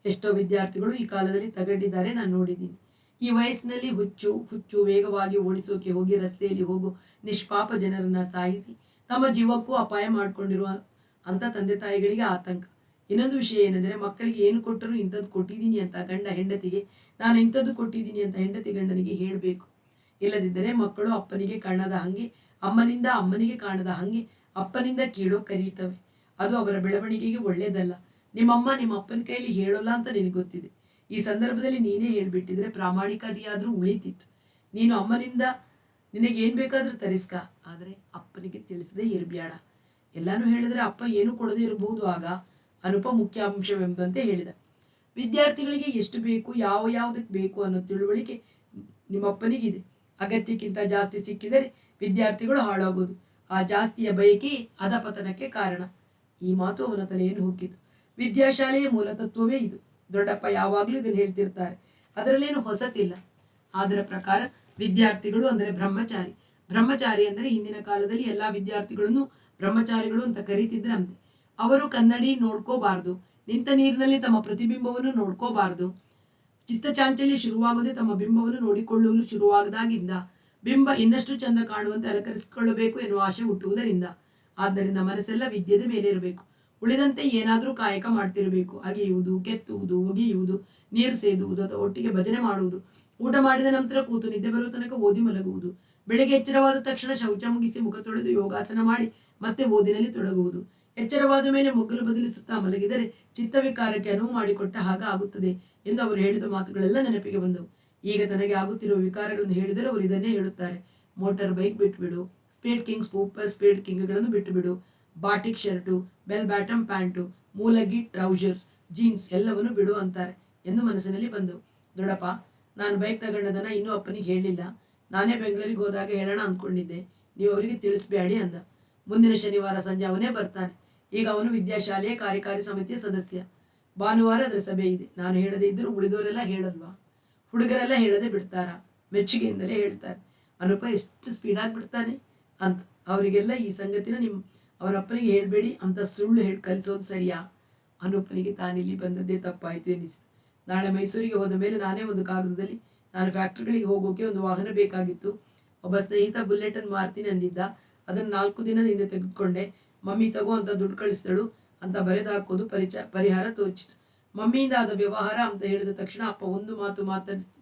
Speaker 1: ಎಷ್ಟೋ ವಿದ್ಯಾರ್ಥಿಗಳು ಈ ಕಾಲದಲ್ಲಿ ತಗಡಿದ್ದಾರೆ, ನಾನು ನೋಡಿದ್ದೀನಿ. ಈ ವಯಸ್ಸಿನಲ್ಲಿ ಹುಚ್ಚು ವೇಗವಾಗಿ ಓಡಿಸೋಕೆ ಹೋಗಿ ರಸ್ತೆಯಲ್ಲಿ ಹೋಗೋ ನಿಷ್ಪಾಪ ಜನರನ್ನ ಸಾಯಿಸಿ ತಮ್ಮ ಜೀವಕ್ಕೂ ಅಪಾಯ ಮಾಡಿಕೊಂಡಿರುವ ಅಂತ ತಂದೆ ತಾಯಿಗಳಿಗೆ ಆತಂಕ. ಇನ್ನೊಂದು ವಿಷಯ ಏನೆಂದರೆ, ಮಕ್ಕಳಿಗೆ ಏನು ಕೊಟ್ಟರು ಇಂಥದ್ದು ಕೊಟ್ಟಿದ್ದೀನಿ ಅಂತ ಗಂಡ ಹೆಂಡತಿಗೆ, ನಾನು ಇಂಥದ್ದು ಕೊಟ್ಟಿದ್ದೀನಿ ಅಂತ ಹೆಂಡತಿ ಗಂಡನಿಗೆ ಹೇಳಬೇಕು. ಇಲ್ಲದಿದ್ದರೆ ಮಕ್ಕಳು ಅಪ್ಪನಿಗೆ ಕಾಣದ ಹಂಗೆ, ಅಮ್ಮನಿಂದ ಅಮ್ಮನಿಗೆ ಕಾಣದ ಹಂಗೆ ಅಪ್ಪನಿಂದ ಕೀಳೋ ಕರೀತವೆ. ಅದು ಅವರ ಬೆಳವಣಿಗೆಗೆ ಒಳ್ಳೇದಲ್ಲ. ನಿಮ್ಮಮ್ಮ ನಿಮ್ಮ ಅಪ್ಪನ ಕೈಯಲ್ಲಿ ಹೇಳೋಲ್ಲ ಅಂತ ನಿನಗೆ ಗೊತ್ತಿದೆ. ಈ ಸಂದರ್ಭದಲ್ಲಿ ನೀನೇ ಹೇಳ್ಬಿಟ್ಟಿದ್ರೆ ಪ್ರಾಮಾಣಿಕತೆಯಾದ್ರೂ ಉಳಿತಿತ್ತು. ನೀನು ಅಮ್ಮನಿಂದ ನಿನಗೇನು ಬೇಕಾದ್ರೂ ತರಿಸ್ಕ, ಆದರೆ ಅಪ್ಪನಿಗೆ ತಿಳಿಸದೇ ಇರಬೇಡ. ಎಲ್ಲಾನು ಹೇಳಿದ್ರೆ ಅಪ್ಪ ಏನು ಕೊಡದೇ ಇರಬಹುದು. ಆಗ ಅನುಪ ಮುಖ್ಯ ಅಂಶವೆಂಬಂತೆ ಹೇಳಿದ. ವಿದ್ಯಾರ್ಥಿಗಳಿಗೆ ಎಷ್ಟು ಬೇಕು, ಯಾವುದಕ್ಕೆ ಬೇಕು ಅನ್ನೋ ತಿಳುವಳಿಕೆ ನಿಮ್ಮಪ್ಪನಿಗಿದೆ. ಅಗತ್ಯಕ್ಕಿಂತ ಜಾಸ್ತಿ ಸಿಕ್ಕಿದರೆ ವಿದ್ಯಾರ್ಥಿಗಳು ಹಾಳಾಗೋದು. ಆ ಜಾಸ್ತಿಯ ಬಯಕೆ ಅಧಪತನಕ್ಕೆ ಕಾರಣ. ಈ ಮಾತು ಅವನ ತಲೆಯನ್ನು ಹುಕ್ಕಿತು. ವಿದ್ಯಾಶಾಲೆಯ ಮೂಲತತ್ವವೇ ಇದು. ದೊಡ್ಡಪ್ಪ ಯಾವಾಗಲೂ ಇದನ್ನು ಹೇಳ್ತಿರ್ತಾರೆ. ಅದರಲ್ಲೇನು ಹೊಸತಿಲ್ಲ. ಅದರ ಪ್ರಕಾರ ವಿದ್ಯಾರ್ಥಿಗಳು ಅಂದರೆ ಬ್ರಹ್ಮಚಾರಿ ಅಂದರೆ ಹಿಂದಿನ ಕಾಲದಲ್ಲಿ ಎಲ್ಲಾ ವಿದ್ಯಾರ್ಥಿಗಳನ್ನು ಬ್ರಹ್ಮಚಾರಿಗಳು ಅಂತ ಕರೀತಿದ್ರಂತೆ. ಅವರು ಕನ್ನಡಿ ನೋಡ್ಕೋಬಾರ್ದು, ನಿಂತ ನೀರಿನಲ್ಲಿ ತಮ್ಮ ಪ್ರತಿಬಿಂಬವನ್ನು ನೋಡ್ಕೋಬಾರ್ದು. ಚಿತ್ತಚಾಂಚಲ್ಯ ಶುರುವಾಗದೆ ತಮ್ಮ ಬಿಂಬವನ್ನು ನೋಡಿಕೊಳ್ಳಲು ಶುರುವಾಗದಾಗಿಂದ ಬಿಂಬ ಇನ್ನಷ್ಟು ಚಂದ ಕಾಣುವಂತೆ ಅಲಂಕರಿಸಿಕೊಳ್ಳಬೇಕು ಎನ್ನುವ ಆಶೆ ಹುಟ್ಟುವುದರಿಂದ. ಆದ್ದರಿಂದ ಮನಸ್ಸೆಲ್ಲ ವಿದ್ಯೆದ ಮೇಲೆ ಇರಬೇಕು. ಉಳಿದಂತೆ ಏನಾದರೂ ಕಾಯಕ ಮಾಡ್ತಿರಬೇಕು. ಅಗೆಯುವುದು, ಕೆತ್ತುವುದು, ಒಗೆಯುವುದು, ನೀರು ಸೇದುವುದು ಅಥವಾ ಒಟ್ಟಿಗೆ ಭಜನೆ ಮಾಡುವುದು, ಊಟ ಮಾಡಿದ ನಂತರ ಕೂತು ನಿದ್ದೆ ಬರುವ ತನಕ ಓದಿ ಮಲಗುವುದು, ಬೆಳಿಗ್ಗೆ ಎಚ್ಚರವಾದ ತಕ್ಷಣ ಶೌಚ ಮುಗಿಸಿ ಮುಖ ತೊಳೆದು ಯೋಗಾಸನ ಮಾಡಿ ಮತ್ತೆ ಓದಿನಲ್ಲಿ ತೊಡಗುವುದು. ಎಚ್ಚರವಾದ ಮೇಲೆ ಮೊಗ್ಗಲು ಬದಲಿಸುತ್ತಾ ಮಲಗಿದರೆ ಚಿತ್ತವಿಕಾರಕ್ಕೆ ಅನುವು ಮಾಡಿಕೊಟ್ಟ ಹಾಗ ಆಗುತ್ತದೆ ಎಂದು ಅವರು ಹೇಳಿದ ಮಾತುಗಳೆಲ್ಲ ನೆನಪಿಗೆ ಬಂದವು. ಈಗ ತನಗೆ ಆಗುತ್ತಿರುವ ವಿಕಾರಗಳನ್ನು ಹೇಳಿದರೆ ಅವರು ಇದನ್ನೇ ಹೇಳುತ್ತಾರೆ: ಮೋಟಾರ್ ಬೈಕ್ ಬಿಟ್ಟುಬಿಡು, ಸ್ಪೀಡ್ ಕಿಂಗ್ ಸೂಪರ್ ಸ್ಪೀಡ್ ಕಿಂಗ್ಗಳನ್ನು ಬಿಟ್ಟುಬಿಡು, batik shirt, bell bottom pant, ಮೂಲಗಿ ಟ್ರೌಸರ್ಸ್, ಜೀನ್ಸ್ ಎಲ್ಲವನ್ನು ಬಿಡು ಅಂತಾರೆ ಎಂದು ಮನಸ್ಸಿನಲ್ಲಿ ಬಂದವು. ದೊಡ್ಡಪ್ಪ, ನಾನು ಬೈಕ್ ತಗೊಂಡದನ್ನ ಇನ್ನೂ ಅಪ್ಪನಿಗೆ ಹೇಳಿಲ್ಲ. ನಾನೇ ಬೆಂಗಳೂರಿಗೆ ಹೋದಾಗ ಹೇಳೋಣ ಅಂದ್ಕೊಂಡಿದ್ದೆ. ನೀವು ಅವರಿಗೆ ತಿಳಿಸ್ಬೇಡಿ ಅಂದ. ಮುಂದಿನ ಶನಿವಾರ ಸಂಜೆ ಅವನೇ ಬರ್ತಾನೆ. ಈಗ ಅವನು ವಿದ್ಯಾಶಾಲೆಯ ಕಾರ್ಯಕಾರಿ ಸಮಿತಿಯ ಸದಸ್ಯ. ಭಾನುವಾರ ಅದರ ಸಭೆ ಇದೆ. ನಾನು ಹೇಳದೇ ಇದ್ದರೂ ಉಳಿದವರೆಲ್ಲ ಹೇಳಲ್ವಾ? ಹುಡುಗರೆಲ್ಲ ಹೇಳದೆ ಬಿಡ್ತಾರಾ? ಮೆಚ್ಚುಗೆಯಿಂದಲೇ ಹೇಳ್ತಾರೆ, ಅನುಪ ಎಷ್ಟು ಸ್ಪೀಡಾಗಿ ಬಿಡ್ತಾನೆ ಅಂತ. ಅವರಿಗೆಲ್ಲ ಈ ಸಂಗತಿನ ಅವನಪ್ಪನಿಗೆ ಹೇಳ್ಬೇಡಿ ಅಂತ ಸುಳ್ಳು ಹೇಳಿ ಕಲಿಸೋದು ಸರಿಯಾ? ಅನೂಪನಿಗೆ ತಾನಿಲ್ಲಿ ಬಂದದ್ದೇ ತಪ್ಪಾಯಿತು ಎನಿಸಿತು. ನಾಳೆ ಮೈಸೂರಿಗೆ ಹೋದ ಮೇಲೆ ನಾನೇ ಒಂದು ಕಾಗದದಲ್ಲಿ ನಾನು ಫ್ಯಾಕ್ಟ್ರಿಗಳಿಗೆ ಹೋಗೋಕೆ ಒಂದು ವಾಹನ ಬೇಕಾಗಿತ್ತು. ಒಬ್ಬ ಸ್ನೇಹಿತ ಬುಲೆಟನ್ ಮಾರ್ತೀನಿ ಅಂದಿದ್ದ. ಅದನ್ನು 4 ದಿನದ ಹಿಂದೆ ತೆಗೆದುಕೊಂಡೆ. ಮಮ್ಮಿ ತಗೋ ಅಂತ ದುಡ್ಡು ಕಳಿಸಿದಳು ಅಂತ ಬರೆದು ಹಾಕೋದು ಪರಿಹಾರ ತೋಚಿತು. ಮಮ್ಮಿಯಿಂದ ಆದ ವ್ಯವಹಾರ ಅಂತ ಹೇಳಿದ ತಕ್ಷಣ ಅಪ್ಪ ಒಂದು ಮಾತು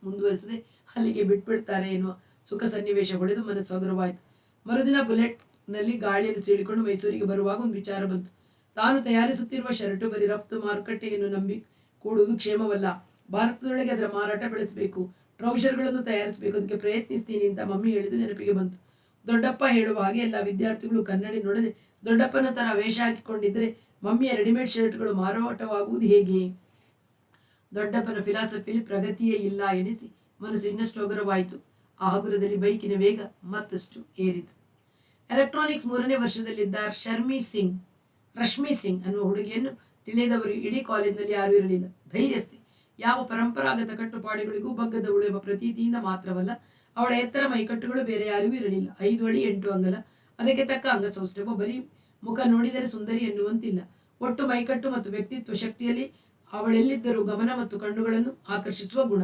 Speaker 1: ಮುಂದುವರಿಸದೆ ಅಲ್ಲಿಗೆ ಬಿಟ್ಬಿಡ್ತಾರೆ ಎನ್ನುವ ಸುಖ ಸನ್ನಿವೇಶ ಹೊಳೆದು ಮನಸ್ಸು ಹಗುರವಾಯಿತು. ಮರುದಿನ ಬುಲೆಟ್ನಲ್ಲಿ ಗಾಳಿಯಲ್ಲಿ ಸೀಳಿಕೊಂಡು ಮೈಸೂರಿಗೆ ಬರುವಾಗ ಒಂದು ವಿಚಾರ ಬಂತು. ತಾನು ತಯಾರಿಸುತ್ತಿರುವ ಶರ್ಟು ಬರೀ ರಫ್ತು ಮಾರುಕಟ್ಟೆಯನ್ನು ನಂಬಿ ಕೂಡುವುದು ಕ್ಷೇಮವಲ್ಲ. ಭಾರತದೊಳಗೆ ಅದರ ಮಾರಾಟ ಬೆಳೆಸಬೇಕು. ಟ್ರೌಸರ್ಗಳನ್ನು ತಯಾರಿಸಬೇಕು. ಅದಕ್ಕೆ ಪ್ರಯತ್ನಿಸ್ತೀನಿ ಅಂತ ಮಮ್ಮಿ ಹೇಳಿದ್ದು ನೆನಪಿಗೆ ಬಂತು. ದೊಡ್ಡಪ್ಪ ಹೇಳುವ ಹಾಗೆ ಎಲ್ಲ ವಿದ್ಯಾರ್ಥಿಗಳು ಕನ್ನಡಿ ನೋಡದೆ ದೊಡ್ಡಪ್ಪನ ತರ ವೇಷ ಹಾಕಿಕೊಂಡಿದ್ದರೆ ಮಮ್ಮಿಯ ರೆಡಿಮೇಡ್ ಶರ್ಟ್ಗಳು ಮಾರಾಟವಾಗುವುದು ಹೇಗೆ? ದೊಡ್ಡಪ್ಪನ ಫಿಲಾಸಫಿಯಲ್ಲಿ ಪ್ರಗತಿಯೇ ಇಲ್ಲ ಎನಿಸಿ ಮನಸ್ಸು ಇನ್ನಷ್ಟು ಹಗುರವಾಯಿತು. ಆ ಹಗುರದಲ್ಲಿ ಬೈಕಿನ ವೇಗ ಮತ್ತಷ್ಟು ಏರಿತು. ಎಲೆಕ್ಟ್ರಾನಿಕ್ಸ್ 3ನೇ ವರ್ಷದಲ್ಲಿದ್ದ ರಶ್ಮಿ ಸಿಂಗ್ ಅನ್ನುವ ಹುಡುಗಿಯನ್ನು ತಿಳಿಯದವರು ಇಡೀ ಕಾಲೇಜಿನಲ್ಲಿ ಯಾರೂ ಇರಲಿಲ್ಲ. ಧೈರ್ಯಸ್ಥೆ. ಯಾವ ಪರಂಪರಾಗತ ಕಟ್ಟುಪಾಡುಗಳಿಗೂ ಬಗ್ಗದವಳು ಎಂಬ ಪ್ರತೀತಿಯಿಂದ ಮಾತ್ರವಲ್ಲ, ಅವಳ ಎತ್ತರ ಮೈಕಟ್ಟುಗಳು ಬೇರೆ ಯಾರಿಗೂ ಇರಲಿಲ್ಲ. 5 ಅಡಿ 8 ಅಂಗಲ, ಅದಕ್ಕೆ ತಕ್ಕ ಅಂಗಸೌಷ್ಠವ. ಬರೀ ಮುಖ ನೋಡಿದರೆ ಸುಂದರಿ ಎನ್ನುವಂತಿಲ್ಲ. ಒಟ್ಟು ಮೈಕಟ್ಟು ಮತ್ತು ವ್ಯಕ್ತಿತ್ವ ಶಕ್ತಿಯಲ್ಲಿ ಅವಳೆಲ್ಲಿದ್ದರೂ ಗಮನ ಮತ್ತು ಕಣ್ಣುಗಳನ್ನು ಆಕರ್ಷಿಸುವ ಗುಣ.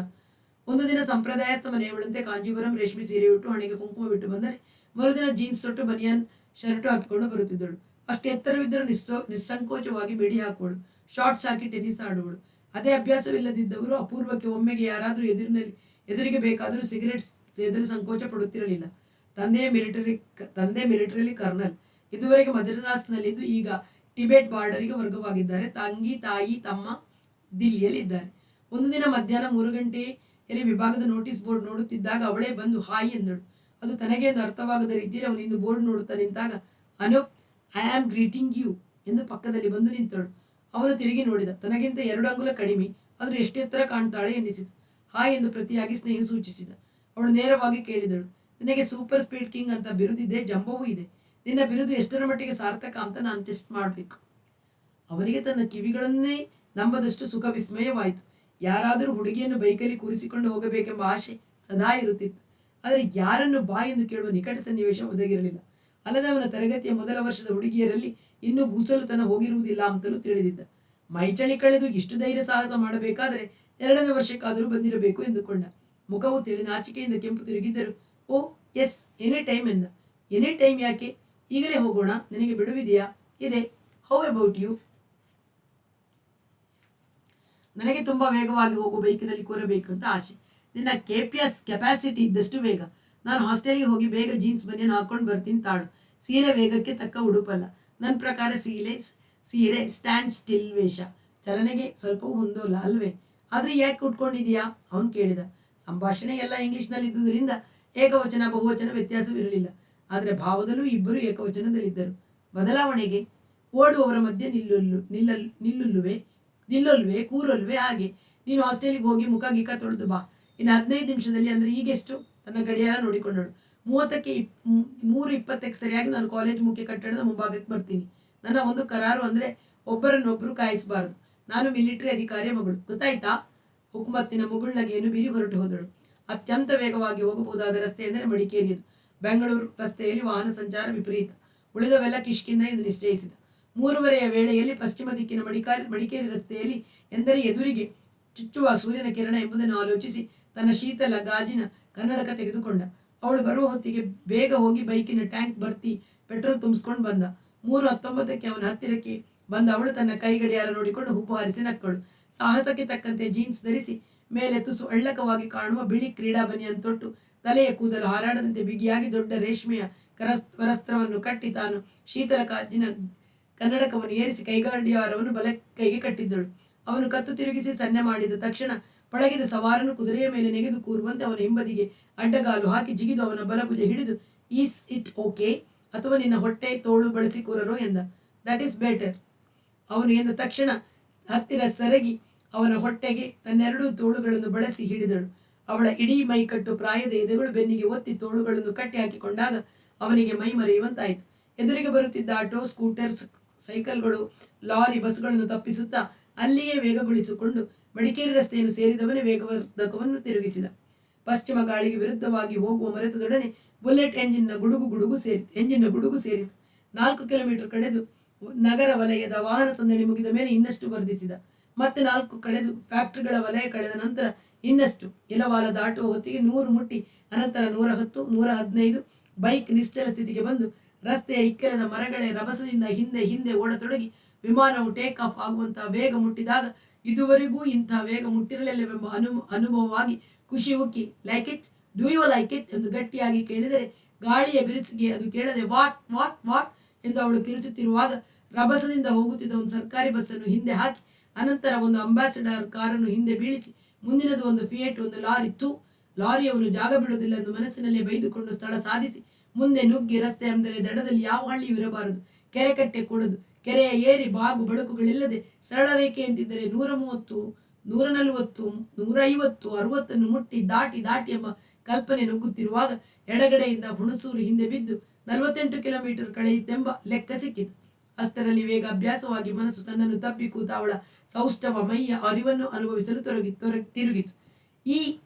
Speaker 1: ಒಂದು ದಿನ ಸಂಪ್ರದಾಯಸ್ಥ ಮನೆಯವಳಂತೆ ಕಾಂಜೀವರಂ ರೇಷ್ಮೆ ಸೀರೆ ಉಟ್ಟು ಹಣೆಗೆ ಕುಂಕುಮ ಬಿಟ್ಟು ಬಂದರೆ ಮರುದಿನ ಜೀನ್ಸ್ ತೊಟ್ಟು ಬನಿಯನ್ ಶರ್ಟು ಹಾಕಿಕೊಂಡು ಬರುತ್ತಿದ್ದಳು. ಅಷ್ಟು ಎತ್ತರವಿದ್ದರೂ ನಿಸ್ಸಂಕೋಚವಾಗಿ ಮಿಡಿ ಹಾಕುವಳು. ಶಾರ್ಟ್ಸ್ ಹಾಕಿ ಟೆನ್ನಿಸ್ ಆಡುವಳು. ಅದೇ ಅಭ್ಯಾಸವಿಲ್ಲದಿದ್ದವರು ಅಪೂರ್ವಕ್ಕೆ ಒಮ್ಮೆಗೆ ಯಾರಾದರೂ ಎದುರಿಗೆ ಬೇಕಾದರೂ ಸಿಗರೆಟ್ ಸೇದಲು ಸಂಕೋಚ ಪಡುತ್ತಿರಲಿಲ್ಲ. ತಂದೆ ಮಿಲಿಟರಿಲಿ ಕರ್ನಲ್. ಇದುವರೆಗೆ ಮದ್ರಾಸ್ನಲ್ಲಿದ್ದು ಈಗ ಟಿಬೆಟ್ ಬಾರ್ಡರಿಗೆ ವರ್ಗವಾಗಿದ್ದಾರೆ. ತಂಗಿ ತಾಯಿ ತಮ್ಮ ದಿಲ್ಲಿಯಲ್ಲಿ ಇದ್ದಾರೆ. ಒಂದು ದಿನ ಮಧ್ಯಾಹ್ನ 3 ಗಂಟೆಯಲ್ಲಿ ವಿಭಾಗದ ನೋಟಿಸ್ ಬೋರ್ಡ್ ನೋಡುತ್ತಿದ್ದಾಗ ಅವಳೇ ಬಂದು ಹಾಯ್ ಎಂದಳು. ಅದು ತನಗೆ ಎಂದು ಅರ್ಥವಾಗದ ರೀತಿಯಲ್ಲಿ ಅವನು ಇನ್ನು ಬೋರ್ಡ್ ನೋಡುತ್ತಾ ನಿಂತಾಗ Anoop, I am greeting you ಎಂದು ಪಕ್ಕದಲ್ಲಿ ಬಂದು ನಿಂತಳು. ಅವನು ತಿರುಗಿ ನೋಡಿದ. ತನಗಿಂತ 2 ಅಂಗುಲ ಕಡಿಮೆ, ಆದರೂ ಎಷ್ಟು ಎತ್ತರ ಕಾಣ್ತಾಳೆ ಎನ್ನಿಸಿತು. ಹಾಯ್ ಎಂದು ಪ್ರತಿಯಾಗಿ ಸ್ನೇಹ ಸೂಚಿಸಿದ. ಅವಳು ನೇರವಾಗಿ ಕೇಳಿದಳು, ನಿನಗೆ ಸೂಪರ್ ಸ್ಪೀಡ್ ಕಿಂಗ್ ಅಂತ ಬಿರುದಿದೆ, ಜಂಬವೂ ಇದೆ. ನಿನ್ನ ಬಿರುದು ಎಷ್ಟರ ಮಟ್ಟಿಗೆ ಸಾರ್ಥಕ ಅಂತ ನಾನು ಟೆಸ್ಟ್ ಮಾಡಬೇಕು. ಅವನಿಗೆ ತನ್ನ ಕಿವಿಗಳನ್ನೇ ನಂಬದಷ್ಟು ಸುಖ ವಿಸ್ಮಯವಾಯಿತು. ಯಾರಾದರೂ ಹುಡುಗಿಯನ್ನು ಬೈಕಲ್ಲಿ ಕೂರಿಸಿಕೊಂಡು ಹೋಗಬೇಕೆಂಬ ಆಸೆ ಸದಾ ಇರುತ್ತಿತ್ತು. ಆದರೆ ಯಾರನ್ನು ಬಾ ಎಂದು ಕೇಳುವ ನಿಕಟ ಸನ್ನಿವೇಶ ಒದಗಿರಲಿಲ್ಲ. ಅಲ್ಲದೆ ಅವನ ತರಗತಿಯ ಮೊದಲ ವರ್ಷದ ಹುಡುಗಿಯರಲ್ಲಿ ಇನ್ನೂ ಗೂಸಲುತನ ಹೋಗಿರುವುದಿಲ್ಲ ಅಂತಲೂ ತಿಳಿದಿದ್ದ. ಮೈಚಳಿ ಕಳೆದು ಇಷ್ಟು ಧೈರ್ಯ ಸಾಹಸ ಮಾಡಬೇಕಾದರೆ 2ನೇ ವರ್ಷಕ್ಕಾದರೂ ಬಂದಿರಬೇಕು ಎಂದುಕೊಂಡ. ಮುಖವು ತಿಳಿ ನಾಚಿಕೆಯಿಂದ ಕೆಂಪು ತಿರುಗಿದ್ದರು. ಓ ಎಸ್, ಎನಿ ಟೈಮ್ ಎಂದ. ಎನಿ ಟೈಮ್ ಯಾಕೆ? ಈಗಲೇ ಹೋಗೋಣ. ನಿನಗೆ ಬಿಡುವಿದೆಯಾ? ಇದೆ. How about you? ನನಗೆ ತುಂಬಾ ವೇಗವಾಗಿ ಹೋಗುವ ಬೈಕಿನಲ್ಲಿ ಕೂರಬೇಕು ಅಂತ ಆಸೆ. ನಿನ್ನ ಕೆಪಾಸಿಟಿ ಇದ್ದಷ್ಟು ವೇಗ. ನಾನು ಹಾಸ್ಟೆಲ್ಗೆ ಹೋಗಿ ಬೇಗ ಜೀನ್ಸ್ ಬನಿಯನ್ ಹಾಕೊಂಡು ಬರ್ತೀನಿ ತಾಳು. ಸೀರೆ ವೇಗಕ್ಕೆ ತಕ್ಕ ಉಡುಪಲ್ಲ. ನನ್ನ ಪ್ರಕಾರ ಸೀರೆ ಸ್ಟ್ಯಾಂಡ್ ಸ್ಟಿಲ್ ವೇಷ. ಚಲನೆಗೆ ಸ್ವಲ್ಪವೂ ಹೊಂದೋಲ್ಲ ಅಲ್ವೇ? ಆದ್ರೆ ಯಾಕೆ ಉಟ್ಕೊಂಡಿದೀಯಾ? ಅವನು ಕೇಳಿದ. ಸಂಭಾಷಣೆ ಎಲ್ಲ ಇಂಗ್ಲಿಷ್ನಲ್ಲಿ ಇದ್ದುದರಿಂದ ಏಕವಚನ ಬಹುವಚನ ವ್ಯತ್ಯಾಸವಿರಲಿಲ್ಲ. ಆದರೆ ಭಾವದಲ್ಲೂ ಇಬ್ಬರು ಏಕವಚನದಲ್ಲಿದ್ದರು. ಬದಲಾವಣೆಗೆ ಓಡುವವರ ಮಧ್ಯೆ ನಿಲ್ಲೊಲ್ವೇ ಕೂರೊಲ್ವೇ ಹಾಗೆ. ನೀನು ಹಾಸ್ಟೆಲಿಗೆ ಹೋಗಿ ಮುಖ ಗೀಕ ತೊಳೆದು ಬಾ. ಇನ್ನು 15 ನಿಮಿಷದಲ್ಲಿ, ಅಂದರೆ ಈಗೆಷ್ಟು? ತನ್ನ ಗಡಿಯಾರ ನೋಡಿಕೊಂಡಳು. 3:20ಕ್ಕೆ ಸರಿಯಾಗಿ ನಾನು ಕಾಲೇಜ್ ಮುಖ್ಯ ಕಟ್ಟಡದ ಮುಂಭಾಗಕ್ಕೆ ಬರ್ತೀನಿ. ನನ್ನ ಒಂದು ಕರಾರು ಅಂದರೆ ಒಬ್ಬರನ್ನೊಬ್ಬರು ಕಾಯಿಸಬಾರದು. ನಾನು ಮಿಲಿಟರಿ ಅಧಿಕಾರಿಯ ಮಗಳು, ಗೊತ್ತಾಯ್ತಾ? ಹುಕುಮತ್ತಿನ ಮುಗುಳ್ನಗೆಯನ್ನು ಬೀರಿ ಹೊರಟು ಹೋದಳು. ಅತ್ಯಂತ ವೇಗವಾಗಿ ಹೋಗಬಹುದಾದ ರಸ್ತೆ ಎಂದರೆ ಮಡಿಕೇರಿಯದು. ಬೆಂಗಳೂರು ರಸ್ತೆಯಲ್ಲಿ ವಾಹನ ಸಂಚಾರ ವಿಪರೀತ. ಉಳಿದವೆಲ್ಲ ಕಿಷ್ಕಿಂದ ಎಂದು ನಿಶ್ಚಯಿಸಿದ. 3:30 ವೇಳೆಯಲ್ಲಿ ಪಶ್ಚಿಮ ದಿಕ್ಕಿನ ಮಡಿಕೇರಿ ರಸ್ತೆಯಲ್ಲಿ ಎಂದರೆ ಎದುರಿಗೆ ಚುಚ್ಚುವ ಸೂರ್ಯನ ಕಿರಣ ಎಂಬುದನ್ನು ಆಲೋಚಿಸಿ ತನ್ನ ಶೀತಲ ಗಾಜಿನ ಕನ್ನಡಕ ತೆಗೆದುಕೊಂಡ. ಅವಳು ಬರುವ ಹೊತ್ತಿಗೆ ಬೇಗ ಹೋಗಿ ಬೈಕಿನ ಟ್ಯಾಂಕ್ ಭರ್ತಿ ಪೆಟ್ರೋಲ್ ತುಂಬಿಸ್ಕೊಂಡು ಬಂದ. 3:19ಕ್ಕೆ ಅವನ ಹತ್ತಿರಕ್ಕೆ ಬಂದ ಅವಳು ತನ್ನ ಕೈ ಗಡಿಯಾರ ನೋಡಿಕೊಂಡು ಹುಬ್ಬು ಹಾರಿಸಿ ನಕ್ಕಳು. ಸಾಹಸಕ್ಕೆ ತಕ್ಕಂತೆ ಜೀನ್ಸ್ ಧರಿಸಿ ಮೇಲೆ ತುಸು ಅಳ್ಳಕವಾಗಿ ಕಾಣುವ ಬಿಳಿ ಕ್ರೀಡಾ ಬನಿಯನ್ನು ತೊಟ್ಟು ತಲೆಯ ಕೂದಲು ಹಾರಾಡದಂತೆ ಬಿಗಿಯಾಗಿ ದೊಡ್ಡ ರೇಷ್ಮೆಯ ವಸ್ತ್ರವನ್ನು ಕಟ್ಟಿ ತಾನು ಶೀತಲ ಕಾಜಿನ ಕನ್ನಡಕವನ್ನು ಏರಿಸಿ ಕೈಗಡಿಯಾರವನ್ನು ಬಲ ಕೈಗೆ ಕಟ್ಟಿದ್ದಳು. ಅವನು ಕತ್ತು ತಿರುಗಿಸಿ ಸನ್ನೆ ಮಾಡಿದ ತಕ್ಷಣ ಪಳಗಿದ ಸವಾರನು ಕುದುರೆಯ ಮೇಲೆ ನೆಗೆದು ಕೂರುವಂತೆ ಅವನ ಹಿಂಬದಿಗೆ ಅಡ್ಡಗಾಲು ಹಾಕಿ ಜಿಗಿದು ಅವನ ಬಲಭುಜ ಹಿಡಿದು, ಈಸ್ ಇಟ್ ಓಕೆ, ಅಥವಾ ನಿನ್ನ ಹೊಟ್ಟೆ ತೋಳು ಬಳಸಿ ಕೂರರೋ ಎಂದ. ದಟ್ ಈಸ್ ಬೆಟರ್, ಅವನು ಎಂದ ತಕ್ಷಣ ಹತ್ತಿರ ಸರಗಿ ಅವನ ಹೊಟ್ಟೆಗೆ ತನ್ನೆರಡೂ ತೋಳುಗಳನ್ನು ಬಳಸಿ ಹಿಡಿದಳು. ಅವಳ ಇಡೀ ಮೈಕಟ್ಟು ಪ್ರಾಯದ ಎದೆಗಳು ಬೆನ್ನಿಗೆ ಒತ್ತಿ ತೋಳುಗಳನ್ನು ಕಟ್ಟಿ ಹಾಕಿಕೊಂಡಾಗ ಅವನಿಗೆ ಮೈ ಮರೆಯುವಂತಾಯಿತು. ಎದುರಿಗೆ ಬರುತ್ತಿದ್ದ ಆಟೋ, ಸ್ಕೂಟರ್, ಸೈಕಲ್ಗಳು, ಲಾರಿ, ಬಸ್ಗಳನ್ನು ತಪ್ಪಿಸುತ್ತಾ ಅಲ್ಲಿಯೇ ವೇಗಗೊಳಿಸಿಕೊಂಡು ಮಡಿಕೇರಿ ರಸ್ತೆಯನ್ನು ಸೇರಿದವನೇ ವೇಗವರ್ಧಕವನ್ನು ತಿರುಗಿಸಿದ. ಪಶ್ಚಿಮ ಗಾಳಿಗೆ ವಿರುದ್ಧವಾಗಿ ಹೋಗುವ ಮರೆತದೊಡನೆ ಬುಲೆಟ್ ಎಂಜಿನ್ನ ಗುಡುಗು ಸೇರಿತು. 4 ಕಿಲೋಮೀಟರ್ ಕಳೆದು ನಗರ ವಲಯದ ವಾಹನ ಸಂದಣಿ ಮುಗಿದ ಮೇಲೆ ಇನ್ನಷ್ಟು ವರ್ಧಿಸಿದ. ಮತ್ತೆ 4 ಕಳೆದು ಫ್ಯಾಕ್ಟರಿಗಳ ವಲಯ ಕಳೆದ ನಂತರ ಇನ್ನಷ್ಟು. ಇಲವಾಲ ದಾಟುವ ಹೊತ್ತಿಗೆ 100 ಮುಟ್ಟಿ ಅನಂತರ 110, 115 ಬೈಕ್ ನಿಶ್ಚಲ ಸ್ಥಿತಿಗೆ ಬಂದು ರಸ್ತೆಯ ಇಕ್ಕೆಲದ ಮರಗಳೇ ರಭಸದಿಂದ ಹಿಂದೆ ಹಿಂದೆ ಓಡತೊಡಗಿ ವಿಮಾನವು ಟೇಕ್ ಆಫ್ ಆಗುವಂತಹ ವೇಗ ಮುಟ್ಟಿದಾಗ ಇದುವರೆಗೂ ಇಂಥ ವೇಗ ಮುಟ್ಟಿರಲಿಲ್ಲವೆಂಬ ಅನುಭವವಾಗಿ ಖುಷಿ ಉಕ್ಕಿ, like it, do you like it ಎಂದು ಗಟ್ಟಿಯಾಗಿ ಕೇಳಿದರೆ ಗಾಳಿಯ ಬಿರುಸಿಗೆ ಅದು ಕೇಳದೆ ವಾಟ್ ವಾಟ್ ವಾಟ್ ಎಂದು ಅವಳು ಕಿರುಚುತ್ತಿರುವಾಗ ರಭಸದಿಂದ ಹೋಗುತ್ತಿದ್ದ ಒಂದು ಸರ್ಕಾರಿ ಬಸ್ಸನ್ನು ಹಿಂದೆ ಹಾಕಿ ಅನಂತರ ಒಂದು ಅಂಬಾಸಿಡರ್ ಕಾರನ್ನು ಹಿಂದೆ ಬೀಳಿಸಿ ಮುಂದಿನದು ಒಂದು ಫಿಯೇಟ್, ಒಂದು ಲಾರಿ. ಲಾರಿಯವನು ಜಾಗ ಬಿಡುವುದಿಲ್ಲ ಎಂದು ಮನಸ್ಸಿನಲ್ಲೇ ಬೈದುಕೊಂಡು ಸ್ಥಳ ಸಾಧಿಸಿ ಮುಂದೆ ನುಗ್ಗಿ ರಸ್ತೆ ಅಂದರೆ ದಡದಲ್ಲಿ ಯಾವ ಹಳ್ಳಿಯೂ ಇರಬಾರದು, ಕೆರೆ ಕಟ್ಟೆ ಕೊಡದು, ಕೆರೆಯ ಏರಿ ಬಾಗು ಬಳುಕುಗಳಿಲ್ಲದೆ ಸರಳ ರೇಖೆ ಎಂದಿದ್ದರೆ 130, 140, 150, 60 ಮುಟ್ಟಿ ದಾಟಿ ಎಂಬ ಕಲ್ಪನೆ ನುಗ್ಗುತ್ತಿರುವಾಗ ಎಡಗಡೆಯಿಂದ ಹುಣಸೂರು ಹಿಂದೆ ಬಿದ್ದು 48 ಕಿಲೋಮೀಟರ್ ಕಳೆಯಿತೆಂಬ ಲೆಕ್ಕ ಸಿಕ್ಕಿತು. ಅಷ್ಟರಲ್ಲಿ ವೇಗ ಅಭ್ಯಾಸವಾಗಿ ಮನಸ್ಸು ತನ್ನನ್ನು ತಪ್ಪಿ ಕೂತ ಅವಳ ಸೌಷ್ಠವ ಮೈಯ ಅರಿವನ್ನು ಅನುಭವಿಸಲು ತಿರುಗಿತು. ಈ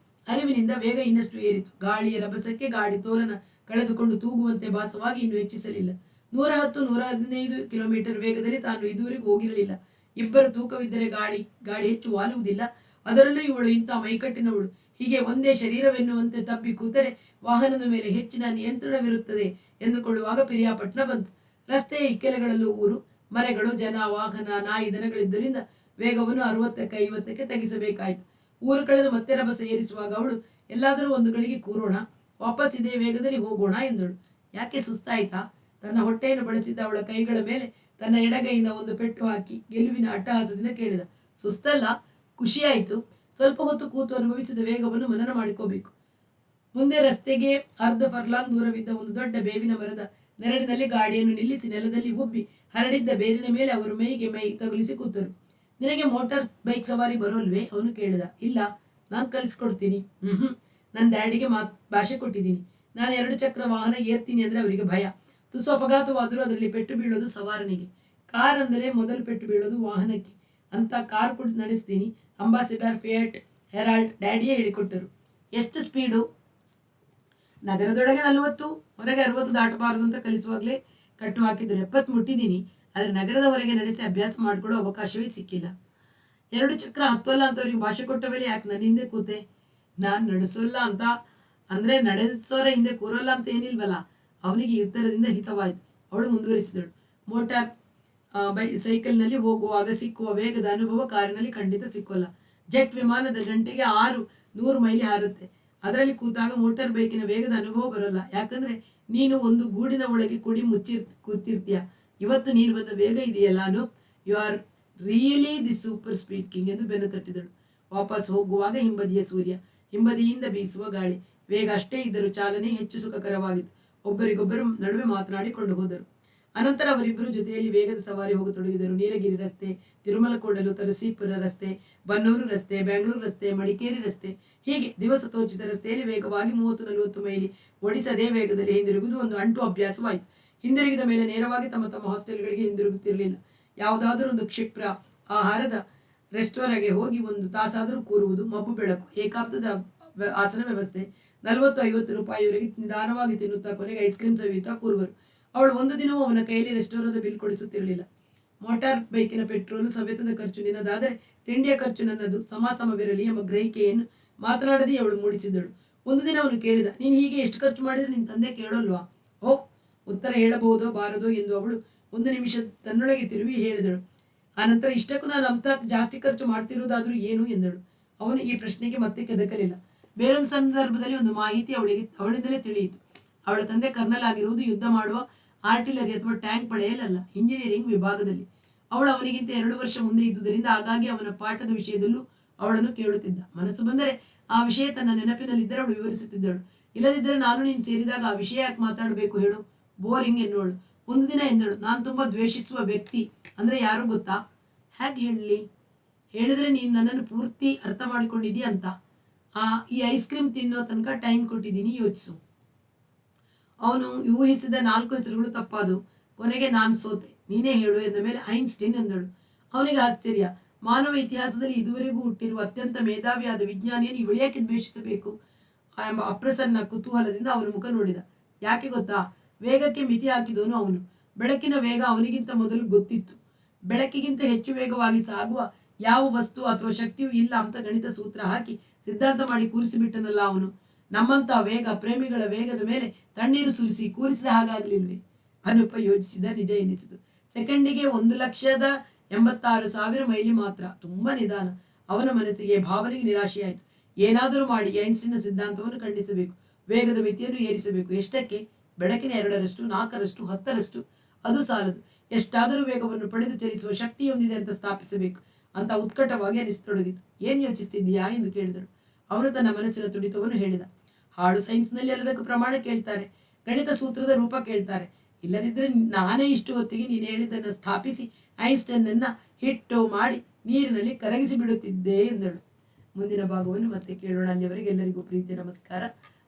Speaker 1: ಅರಿವಿನಿಂದ ವೇಗ ಇನ್ನಷ್ಟು ಏರಿತು. ಗಾಳಿಯ ರಭಸಕ್ಕೆ ಗಾಡಿ ತೋರನ ಕಳೆದುಕೊಂಡು ತೂಗುವಂತೆ ಭಾಸವಾಗಿ ಇನ್ನು ಹೆಚ್ಚಿಸಲಿಲ್ಲ. 110, 115 ಕಿಲೋಮೀಟರ್ ವೇಗದಲ್ಲಿ ತಾನು ಇದುವರೆಗೂ ಹೋಗಿರಲಿಲ್ಲ. ಇಬ್ಬರು ತೂಕವಿದ್ದರೆ ಗಾಡಿ ಹೆಚ್ಚು ವಾಲುವುದಿಲ್ಲ. ಅದರಲ್ಲೂ ಇವಳು ಇಂಥ ಮೈಕಟ್ಟಿನವಳು. ಹೀಗೆ ಒಂದೇ ಶರೀರವೆನ್ನುವಂತೆ ತಪ್ಪಿ ಕೂತರೆ ವಾಹನದ ಮೇಲೆ ಹೆಚ್ಚಿನ ನಿಯಂತ್ರಣವಿರುತ್ತದೆ ಎಂದುಕೊಳ್ಳುವಾಗ ಪಿರಿಯಾಪಟ್ಟಣ ಬಂತು. ರಸ್ತೆಯ ಇಕ್ಕೆಲೆಗಳಲ್ಲೂ ಊರು, ಮನೆಗಳು, ಜನ, ವಾಹನ, ನಾಯಿ, ದನಗಳಿದ್ದರಿಂದ ವೇಗವನ್ನು 60ಕ್ಕೆ 50ಕ್ಕೆ ತಗ್ಗಿಸಬೇಕಾಯಿತು. ಊರು ಕಳೆದು ಮತ್ತೆ ರಭಸ ಏರಿಸುವಾಗ ಅವಳು, ಎಲ್ಲಾದರೂ ಒಂದು ಗಳಿಗೆ ಕೂರೋಣ, ವಾಪಸ್ ಇದೇ ವೇಗದಲ್ಲಿ ಹೋಗೋಣ ಎಂದಳು. ಯಾಕೆ, ಸುಸ್ತಾಯ್ತಾ? ತನ್ನ ಹೊಟ್ಟೆಯನ್ನು ಬಳಸಿದ್ದ ಅವಳ ಕೈಗಳ ಮೇಲೆ ತನ್ನ ಎಡಗೈಯಿಂದ ಒಂದು ಪೆಟ್ಟು ಹಾಕಿ ಗೆಲುವಿನ ಅಟ್ಟಹಾಸದಿಂದ ಕೇಳಿದ. ಸುಸ್ತಲ್ಲ, ಖುಷಿಯಾಯಿತು. ಸ್ವಲ್ಪ ಹೊತ್ತು ಕೂತು ಅನುಭವಿಸಿದ ವೇಗವನ್ನು ಮನನ ಮಾಡಿಕೋಬೇಕು. ಮುಂದೆ ರಸ್ತೆಗೆ ಅರ್ಧ ಫರ್ಲಾಂಗ್ ದೂರವಿದ್ದ ಒಂದು ದೊಡ್ಡ ಬೇವಿನ ಮರದ ನೆರಳಿನಲ್ಲಿ ಗಾಡಿಯನ್ನು ನಿಲ್ಲಿಸಿ ನೆಲದಲ್ಲಿ ಉಬ್ಬಿ ಹರಡಿದ್ದ ಬೇರಿನ ಮೇಲೆ ಅವರು ಮೈಗೆ ಮೈ ತಗುಲಿಸಿ ಕೂತರು. ನಿನಗೆ ಮೋಟಾರ್ ಬೈಕ್ ಸವಾರಿ ಬರೋಲ್ವೇ? ಅವನು ಕೇಳಿದ. ಇಲ್ಲ, ನಾನು ಕಳಿಸ್ಕೊಡ್ತೀನಿ. ನನ್ನ ಡ್ಯಾಡಿಗೆ ಭಾಷೆ ಕೊಟ್ಟಿದ್ದೀನಿ. ನಾನು 2 ಚಕ್ರ ವಾಹನ ಏರ್ತೀನಿ ಅಂದ್ರೆ ಅವರಿಗೆ ಭಯ. ತುಸು ಅಪಘಾತವಾದರೂ ಅದರಲ್ಲಿ ಪೆಟ್ಟು ಬೀಳೋದು ಸವಾರನಿಗೆ. ಕಾರ್ ಅಂದರೆ ಮೊದಲು ಪೆಟ್ಟು ಬೀಳೋದು ವಾಹನಕ್ಕೆ. ಅಂತ ಕಾರ್ ಕೂಡ ನಡೆಸ್ತೀನಿ. ಅಂಬಾಸಿಡರ್, ಫಿಯಟ್, ಹೆರಾಲ್ಡ್ ಡ್ಯಾಡಿಯೇ ಹೇಳಿಕೊಟ್ಟರು. ಎಷ್ಟು ಸ್ಪೀಡು? ನಗರದೊಳಗೆ 40, ಹೊರಗೆ 60 ದಾಟಬಾರದು ಅಂತ ಕಲಿಸುವಾಗಲೇ ಕಟ್ಟು ಹಾಕಿದ್ರು. 70 ಮುಟ್ಟಿದ್ದೀನಿ. ಆದರೆ ನಗರದ ಹೊರಗೆ ನಡೆಸಿ ಅಭ್ಯಾಸ ಮಾಡಿಕೊಳ್ಳೋ ಅವಕಾಶವೇ ಸಿಕ್ಕಿಲ್ಲ. 2 ಚಕ್ರ ಹತ್ತೋಲ್ಲ ಅಂತ ಅವ್ರಿಗೆ ಭಾಷೆ ಕೊಟ್ಟ ಮೇಲೆ ಯಾಕೆ ನನ್ನ ಹಿಂದೆ ಕೂತೆ? ನಾನು ನಡೆಸೋಲ್ಲ ಅಂತ ಅಂದರೆ ನಡೆಸೋರ ಹಿಂದೆ ಕೂರೋಲ್ಲ ಅಂತ ಏನಿಲ್ವಲ್ಲ. ಅವನಿಗೆ ಈ ಉತ್ತರದಿಂದ ಹಿತವಾಯಿತು. ಅವಳು ಮುಂದುವರಿಸಿದಳು. ಮೋಟಾರ್ ಸೈಕಲ್ನಲ್ಲಿ ಹೋಗುವಾಗ ಸಿಕ್ಕುವ ವೇಗದ ಅನುಭವ ಕಾರಿನಲ್ಲಿ ಖಂಡಿತ ಸಿಕ್ಕೋಲ್ಲ. ಜೆಟ್ ವಿಮಾನದ ಗಂಟೆಗೆ 600 ಮೈಲಿ ಹಾರುತ್ತೆ. ಅದರಲ್ಲಿ ಕೂತಾಗ ಮೋಟಾರ್ ಬೈಕಿನ ವೇಗದ ಅನುಭವ ಬರೋಲ್ಲ. ಯಾಕಂದ್ರೆ ನೀನು ಒಂದು ಗೂಡಿನ ಒಳಗೆ ಕುಡಿ ಕೂತಿರ್ತೀಯ. ಇವತ್ತು ನೀನು ಬಂದ ವೇಗ ಇದೆಯಲ್ಲಾನು, you are really the super speed king ಎಂದು ಬೆನ್ನು ತಟ್ಟಿದಳು. ವಾಪಸ್ ಹೋಗುವಾಗ ಹಿಂಬದಿಯ ಸೂರ್ಯ, ಹಿಂಬದಿಯಿಂದ ಬೀಸುವ ಗಾಳಿ, ವೇಗ ಅಷ್ಟೇ ಇದ್ದರೂ ಚಾಲನೆ ಹೆಚ್ಚು ಸುಖಕರವಾಗಿತ್ತು. ಒಬ್ಬರಿಗೊಬ್ಬರು ನಡುವೆ ಮಾತನಾಡಿಕೊಂಡು ಹೋದರು. ಅನಂತರ ಅವರಿಬ್ಬರು ಜೊತೆಯಲ್ಲಿ ವೇಗದ ಸವಾರಿ ಹೋಗತೊಡಗಿದರು. ನೀಲಗಿರಿ ರಸ್ತೆ, ತಿರುಮಲಕೋಡಲು, ತರಸೀಪುರ ರಸ್ತೆ, ಬನ್ನೂರು ರಸ್ತೆ, ಬೆಂಗಳೂರು ರಸ್ತೆ, ಮಡಿಕೇರಿ ರಸ್ತೆ, ಹೀಗೆ ದಿವಸ ತೋಚಿದ ರಸ್ತೆಯಲ್ಲಿ ವೇಗವಾಗಿ 30-40 ಮೈಲಿ ಓಡಿಸದೇ ವೇಗದಲ್ಲಿ ಹಿಂದಿರುಗುವುದು ಒಂದು ಅಂಟು ಅಭ್ಯಾಸವಾಯಿತು. ಹಿಂದಿರುಗಿದ ಮೇಲೆ ನೇರವಾಗಿ ತಮ್ಮ ತಮ್ಮ ಹಾಸ್ಟೆಲ್ಗಳಿಗೆ ಹಿಂದಿರುಗುತ್ತಿರಲಿಲ್ಲ. ಯಾವುದಾದರೂ ಒಂದು ಕ್ಷಿಪ್ರ ಆಹಾರದ ರೆಸ್ಟೋರೆಂಟ್ಗೆ ಹೋಗಿ 1 ತಾಸಾದರೂ ಕೂರುವುದು. ಮಬ್ಬು ಬೆಳಕು, ಏಕಾಂತದ ಆಸನ ವ್ಯವಸ್ಥೆ, 40-50 ರೂಪಾಯಿವರೆಗೆ ನಿಧಾನವಾಗಿ ತಿನ್ನುತ್ತಾ ಕೊನೆಗೆ ಐಸ್ ಕ್ರೀಮ್ ಸವಿಯುತ್ತಾ ಕೂರುವರು. ಅವಳು ಒಂದು ದಿನವೂ ಅವನ ಕೈಯಲ್ಲಿ ರೆಸ್ಟೋರೆಂಟ್ ಬಿಲ್ ಕೊಡಿಸುತ್ತಿರಲಿಲ್ಲ. ಮೋಟಾರ್ ಬೈಕಿನ ಪೆಟ್ರೋಲು, ಸವೆತದ ಖರ್ಚು ನಿನ್ನದಾದರೆ ತಿಂಡಿಯ ಖರ್ಚು ನನ್ನದು, ಸಮವಿರಲಿ ಎಂಬ ಗ್ರಹಿಕೆಯನ್ನು ಮಾತನಾಡದೆ ಅವಳು ಮೂಡಿಸಿದಳು. ಒಂದು ದಿನ ಅವನು ಕೇಳಿದ, ನೀನು ಹೀಗೆ ಎಷ್ಟು ಖರ್ಚು ಮಾಡಿದ್ರೆ ನಿನ್ನ ತಂದೆ ಕೇಳೋಲ್ವಾ? ಓಹ್, ಉತ್ತರ ಹೇಳಬಹುದೋ ಬಾರದೋ ಎಂದು ಅವಳು 1 ನಿಮಿಷ ತನ್ನೊಳಗೆ ತಿರುವಿ ಹೇಳಿದಳು. ಆನಂತರ ಇಷ್ಟಕ್ಕೂ ನಾನು ಅಂತ ಜಾಸ್ತಿ ಖರ್ಚು ಮಾಡ್ತಿರೋದಾದ್ರೂ ಏನು ಎಂದಳು. ಅವನು ಈ ಪ್ರಶ್ನೆಗೆ ಮತ್ತೆ ಕೆದಕಲಿಲ್ಲ. ಬೇರೊಂದು ಸಂದರ್ಭದಲ್ಲಿ ಒಂದು ಮಾಹಿತಿ ಅವಳಿಂದಲೇ ತಿಳಿಯಿತು. ಅವಳ ತಂದೆ ಕರ್ನಲ್ ಆಗಿರುವುದು ಯುದ್ಧ ಮಾಡುವ ಆರ್ಟಿಲರಿ ಅಥವಾ ಟ್ಯಾಂಕ್ ಪಡೆಯಲಲ್ಲ, ಇಂಜಿನಿಯರಿಂಗ್ ವಿಭಾಗದಲ್ಲಿ. ಅವಳು ಅವನಿಗಿಂತ 2 ವರ್ಷ ಮುಂದೆ ಇದ್ದುದರಿಂದ ಆಗಾಗ್ಗೆ ಅವನ ಪಾಠದ ವಿಷಯದಲ್ಲೂ ಅವಳನ್ನು ಕೇಳುತ್ತಿದ್ದ. ಮನಸ್ಸು ಬಂದರೆ ಆ ವಿಷಯ ತನ್ನ ನೆನಪಿನಲ್ಲಿದ್ದರೆ ಅವಳು ವಿವರಿಸುತ್ತಿದ್ದಳು. ಇಲ್ಲದಿದ್ದರೆ ನಾನು ನೀನು ಸೇರಿದಾಗ ಆ ವಿಷಯ ಯಾಕೆ ಮಾತಾಡಬೇಕು ಹೇಳು, ಬೋರಿಂಗ್ ಎನ್ನುವಳು. ಒಂದು ದಿನ ಎಂದಳು, ನಾನು ತುಂಬಾ ದ್ವೇಷಿಸುವ ವ್ಯಕ್ತಿ ಅಂದ್ರೆ ಯಾರು ಗೊತ್ತಾ? ಹೇಗೆ ಹೇಳಲಿ? ಹೇಳಿದ್ರೆ ನೀನು ನನ್ನನ್ನು ಪೂರ್ತಿ ಅರ್ಥ ಮಾಡಿಕೊಂಡಿದ್ದೀಯ ಅಂತ. ಈ ಐಸ್ ಕ್ರೀಮ್ ತಿನ್ನೋ ತನಕ ಟೈಮ್ ಕೊಟ್ಟಿದ್ದೀನಿ, ಯೋಚಿಸು. ಅವನು ಊಹಿಸಿದ 4 ಹೆಸರುಗಳು ತಪ್ಪಾದವು. ಕೊನೆಗೆ ನಾನು ಸೋತೆ. ನೀನೇ ಹೇಳು ಎಂದ ಮೇಲೆ ಐನ್ಸ್ಟೀನ್ ಎಂದಳು. ಅವನಿಗೆ ಆಶ್ಚರ್ಯ. ಮಾನವ ಇತಿಹಾಸದಲ್ಲಿ ಇದುವರೆಗೂ ಹುಟ್ಟಿರುವ ಅತ್ಯಂತ ಮೇಧಾವಿಯಾದ ವಿಜ್ಞಾನಿಯನ್ನು ಇವಳ್ಯಾಕೆ ದ್ವೇಷಿಸಬೇಕು ಎಂಬ ಅಪ್ರಸನ್ನ ಕುತೂಹಲದಿಂದ ಅವನ ಮುಖ ನೋಡಿದ. ಯಾಕೆ ಗೊತ್ತಾ? ವೇಗಕ್ಕೆ ಮಿತಿ ಹಾಕಿದವನು ಅವನು. ಬೆಳಕಿನ ವೇಗ ಅವನಿಗಿಂತ ಮೊದಲು ಗೊತ್ತಿತ್ತು. ಬೆಳಕಿಗಿಂತ ಹೆಚ್ಚು ವೇಗವಾಗಿ ಸಾಗುವ ಯಾವ ವಸ್ತು ಅಥವಾ ಶಕ್ತಿಯೂ ಇಲ್ಲ ಅಂತ ಗಣಿತ ಸೂತ್ರ ಹಾಕಿ ಸಿದ್ಧಾಂತ ಮಾಡಿ ಕೂರಿಸಿಬಿಟ್ಟನಲ್ಲ ಅವನು. ನಮ್ಮಂತ ವೇಗ ಪ್ರೇಮಿಗಳ ವೇಗದ ಮೇಲೆ ತಣ್ಣೀರು ಸುರಿಸಿ ಕೂರಿಸಿದ ಹಾಗಾಗ್ಲಿಲ್ವೇ? ಅನುಪ ಯೋಚಿಸಿದ. ನಿಜ ಎನಿಸಿತು. ಸೆಕೆಂಡಿಗೆ 1,86,000 ಮೈಲಿ ಮಾತ್ರ. ತುಂಬಾ ನಿಧಾನ. ಅವನ ಮನಸ್ಸಿಗೆ ಭಾವನೆಗೆ ನಿರಾಶೆಯಾಯಿತು. ಏನಾದರೂ ಮಾಡಿ ಐನ್ಸ್ಟೀನ್ನ ಸಿದ್ಧಾಂತವನ್ನು ಖಂಡಿಸಬೇಕು. ವೇಗದ ಮಿತಿಯನ್ನು ಏರಿಸಬೇಕು. ಎಷ್ಟಕ್ಕೆ? ಬೆಳಕಿನ 2ರಷ್ಟು, 4ರಷ್ಟು, 10ರಷ್ಟು. ಅದು ಸಾಲದು. ಎಷ್ಟಾದರೂ ವೇಗವನ್ನು ಪಡೆದು ಚಲಿಸುವ ಶಕ್ತಿಯೊಂದಿದೆ ಅಂತ ಸ್ಥಾಪಿಸಬೇಕು ಅಂತ ಉತ್ಕಟವಾಗಿ ಅನಿಸತೊಡಗಿತು. ಏನ್ ಯೋಚಿಸ್ತಿದ್ದೀಯಾ ಎಂದು ಕೇಳಿದಳು. ಅವನು ತನ್ನ ಮನಸ್ಸಿನ ತುಡಿತವನ್ನು ಹೇಳಿದ. ಹಾಡು ಸೈನ್ಸ್ನಲ್ಲಿ ಎಲ್ಲದಕ್ಕೂ ಪ್ರಮಾಣ ಕೇಳ್ತಾರೆ, ಗಣಿತ ಸೂತ್ರದ ರೂಪ ಕೇಳ್ತಾರೆ. ಇಲ್ಲದಿದ್ದರೆ ನಾನೇ ಇಷ್ಟು ಹೊತ್ತಿಗೆ ನೀನು ಹೇಳಿದ್ದನ್ನು ಸ್ಥಾಪಿಸಿ ಐನ್ಸ್ಟೈನ್ನ ಹಿಟ್ಟು ಮಾಡಿ ನೀರಿನಲ್ಲಿ ಕರಗಿಸಿ ಬಿಡುತ್ತಿದ್ದೆ ಎಂದಳು. ಮುಂದಿನ ಭಾಗವನ್ನು ಮತ್ತೆ ಕೇಳೋಣ. ಅಲ್ಲಿಯವರೆಗೆ ಎಲ್ಲರಿಗೂ ಪ್ರೀತಿ ನಮಸ್ಕಾರ.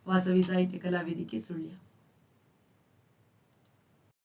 Speaker 1: ವಾಸವಿ ಸಾಹಿತ್ಯ ಕಲಾವೇದಿಕೆ ಸುಳ್ಯ.